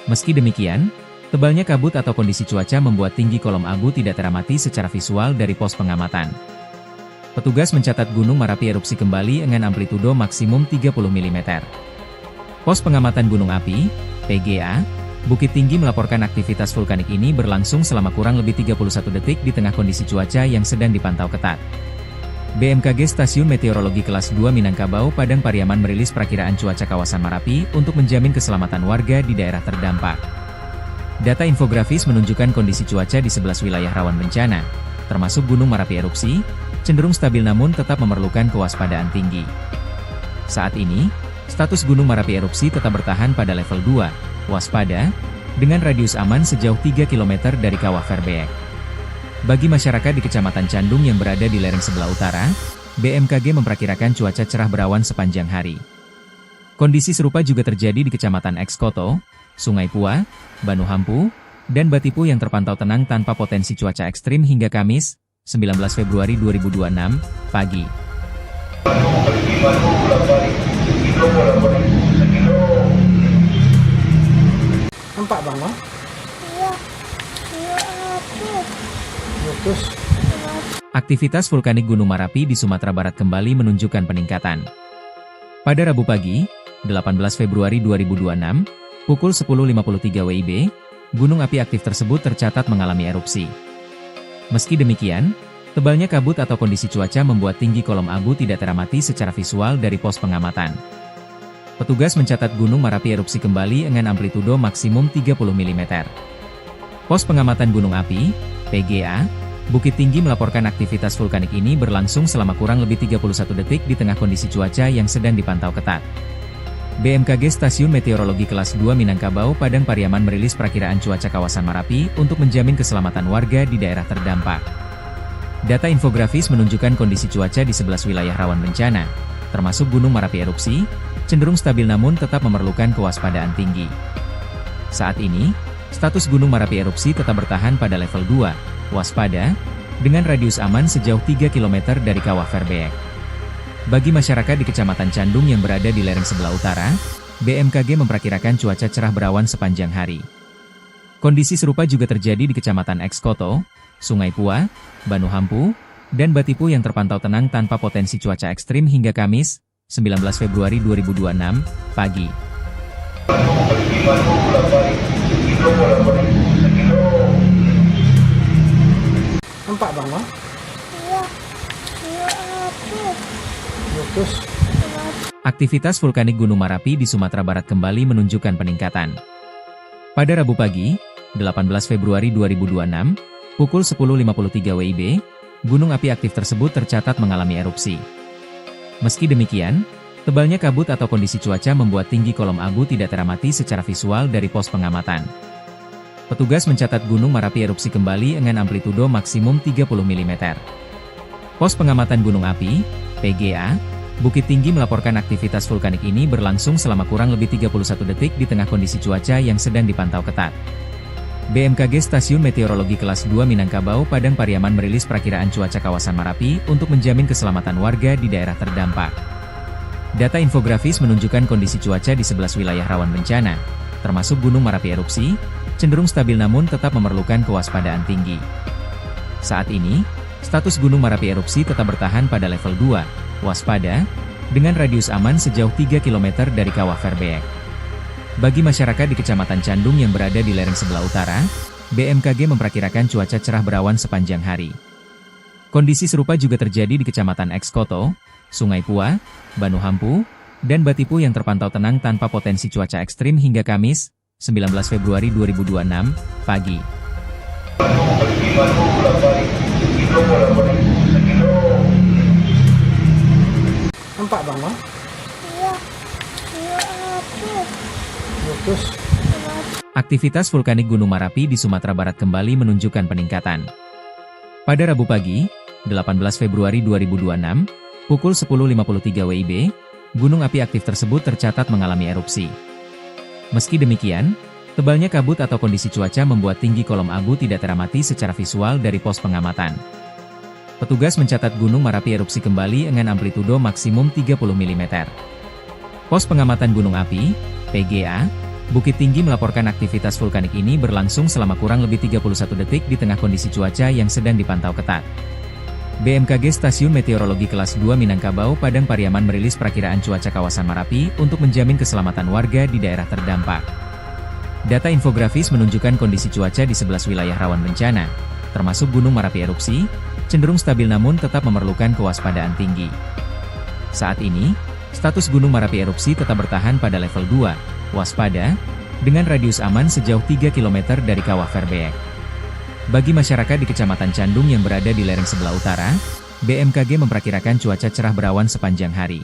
Meski demikian, tebalnya kabut atau kondisi cuaca membuat tinggi kolom abu tidak teramati secara visual dari pos pengamatan. Petugas mencatat Gunung Merapi erupsi kembali dengan amplitudo maksimum 30 mm. Pos pengamatan gunung api, PGA, Bukit Tinggi melaporkan aktivitas vulkanik ini berlangsung selama kurang lebih 31 detik di tengah kondisi cuaca yang sedang dipantau ketat. BMKG Stasiun Meteorologi Kelas 2 Minangkabau Padang Pariaman merilis perakiraan cuaca kawasan Merapi untuk menjamin keselamatan warga di daerah terdampak. Data infografis menunjukkan kondisi cuaca di 11 wilayah rawan bencana, termasuk Gunung Merapi erupsi, cenderung stabil namun tetap memerlukan kewaspadaan tinggi. Saat ini, status Gunung Merapi erupsi tetap bertahan pada level 2, waspada, dengan radius aman sejauh 3 km dari Kawah Verbeek. Bagi masyarakat di Kecamatan Candung yang berada di lereng sebelah utara, BMKG memperkirakan cuaca cerah berawan sepanjang hari. Kondisi serupa juga terjadi di Kecamatan Ekskoto, Sungai Pua, Banuhampu, dan Batipu yang terpantau tenang tanpa potensi cuaca ekstrim hingga Kamis, 19 Februari 2026, pagi. Nampak bang, Bang? Iya. Iya api. Meletus. Aktivitas vulkanik Gunung Merapi di Sumatera Barat kembali menunjukkan peningkatan. Pada Rabu pagi, 18 Februari 2026, pukul 10.53 WIB, gunung api aktif tersebut tercatat mengalami erupsi. Meski demikian, tebalnya kabut atau kondisi cuaca membuat tinggi kolom abu tidak teramati secara visual dari pos pengamatan. Petugas mencatat Gunung Merapi erupsi kembali dengan amplitudo maksimum 30 mm. Pos pengamatan gunung api, PGA, Bukit Tinggi melaporkan aktivitas vulkanik ini berlangsung selama kurang lebih 31 detik di tengah kondisi cuaca yang sedang dipantau ketat. BMKG Stasiun Meteorologi Kelas 2 Minangkabau Padang Pariaman merilis perakiraan cuaca kawasan Merapi untuk menjamin keselamatan warga di daerah terdampak. Data infografis menunjukkan kondisi cuaca di 11 wilayah rawan bencana, termasuk Gunung Merapi erupsi, cenderung stabil namun tetap memerlukan kewaspadaan tinggi. Saat ini, status Gunung Merapi erupsi tetap bertahan pada level 2, waspada, dengan radius aman sejauh 3 km dari Kawah Verbeek. Bagi masyarakat di Kecamatan Candung yang berada di lereng sebelah utara, BMKG memperkirakan cuaca cerah berawan sepanjang hari. Kondisi serupa juga terjadi di Kecamatan Ekskoto, Sungai Pua, Banuhampu, dan Batipu yang terpantau tenang tanpa potensi cuaca ekstrim hingga Kamis, 19 Februari 2026, pagi. Nampak bang, Bang? Iya. Iya api. Meletus. Aktivitas vulkanik Gunung Merapi di Sumatera Barat kembali menunjukkan peningkatan. Pada Rabu pagi, 18 Februari 2026, pukul 10.53 WIB, gunung api aktif tersebut tercatat mengalami erupsi. Meski demikian, tebalnya kabut atau kondisi cuaca membuat tinggi kolom abu tidak teramati secara visual dari pos pengamatan. Petugas mencatat Gunung Merapi erupsi kembali dengan amplitudo maksimum 30 mm. Pos pengamatan gunung api, PGA, Bukit Tinggi melaporkan aktivitas vulkanik ini berlangsung selama kurang lebih 31 detik di tengah kondisi cuaca yang sedang dipantau ketat. BMKG Stasiun Meteorologi Kelas 2 Minangkabau Padang Pariaman merilis perakiraan cuaca kawasan Merapi untuk menjamin keselamatan warga di daerah terdampak. Data infografis menunjukkan kondisi cuaca di 11 wilayah rawan bencana, termasuk Gunung Merapi erupsi, cenderung stabil namun tetap memerlukan kewaspadaan tinggi. Saat ini, status Gunung Merapi erupsi tetap bertahan pada level 2, waspada, dengan radius aman sejauh 3 km dari Kawah Verbeek. Bagi masyarakat di Kecamatan Candung yang berada di lereng sebelah utara, BMKG memperkirakan cuaca cerah berawan sepanjang hari. Kondisi serupa juga terjadi di Kecamatan Ekskoto, Sungai Pua, Banuhampu, dan Batipu yang terpantau tenang tanpa potensi cuaca ekstrim hingga Kamis, 19 Februari 2026, pagi. Nampak bang, Bang? Iya. Iya api. Meletus. Aktivitas vulkanik Gunung Merapi di Sumatera Barat kembali menunjukkan peningkatan. Pada Rabu pagi, 18 Februari 2026, pukul 10.53 WIB, gunung api aktif tersebut tercatat mengalami erupsi. Meski demikian, tebalnya kabut atau kondisi cuaca membuat tinggi kolom abu tidak teramati secara visual dari pos pengamatan. Petugas mencatat Gunung Merapi erupsi kembali dengan amplitudo maksimum 30 mm. Pos pengamatan gunung api, PGA, Bukit Tinggi melaporkan aktivitas vulkanik ini berlangsung selama kurang lebih 31 detik di tengah kondisi cuaca yang sedang dipantau ketat. BMKG Stasiun Meteorologi Kelas 2 Minangkabau Padang Pariaman merilis perakiraan cuaca kawasan Merapi untuk menjamin keselamatan warga di daerah terdampak. Data infografis menunjukkan kondisi cuaca di 11 wilayah rawan bencana, termasuk Gunung Merapi erupsi, cenderung stabil namun tetap memerlukan kewaspadaan tinggi. Saat ini, status Gunung Merapi erupsi tetap bertahan pada level 2, waspada, dengan radius aman sejauh 3 km dari Kawah Verbeek. Bagi masyarakat di Kecamatan Candung yang berada di lereng sebelah utara, BMKG memperkirakan cuaca cerah berawan sepanjang hari.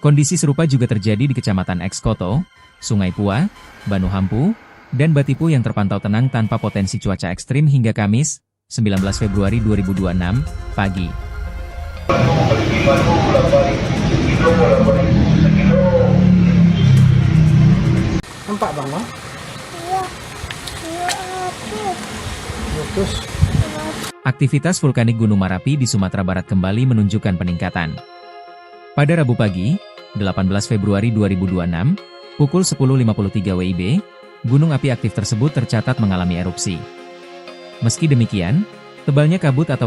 Kondisi serupa juga terjadi di Kecamatan Ekskoto, Sungai Pua, Banuhampu, dan Batipu yang terpantau tenang tanpa potensi cuaca ekstrim hingga Kamis, 19 Februari 2026, pagi. Nampak bang, no? Iya. Iya api. Meletus. Aktivitas vulkanik Gunung Marapi di Sumatera Barat kembali menunjukkan peningkatan. Pada Rabu pagi, 18 Februari 2026, pukul 10.53 WIB, gunung api aktif tersebut tercatat mengalami erupsi. Meski demikian, tebalnya kabut atau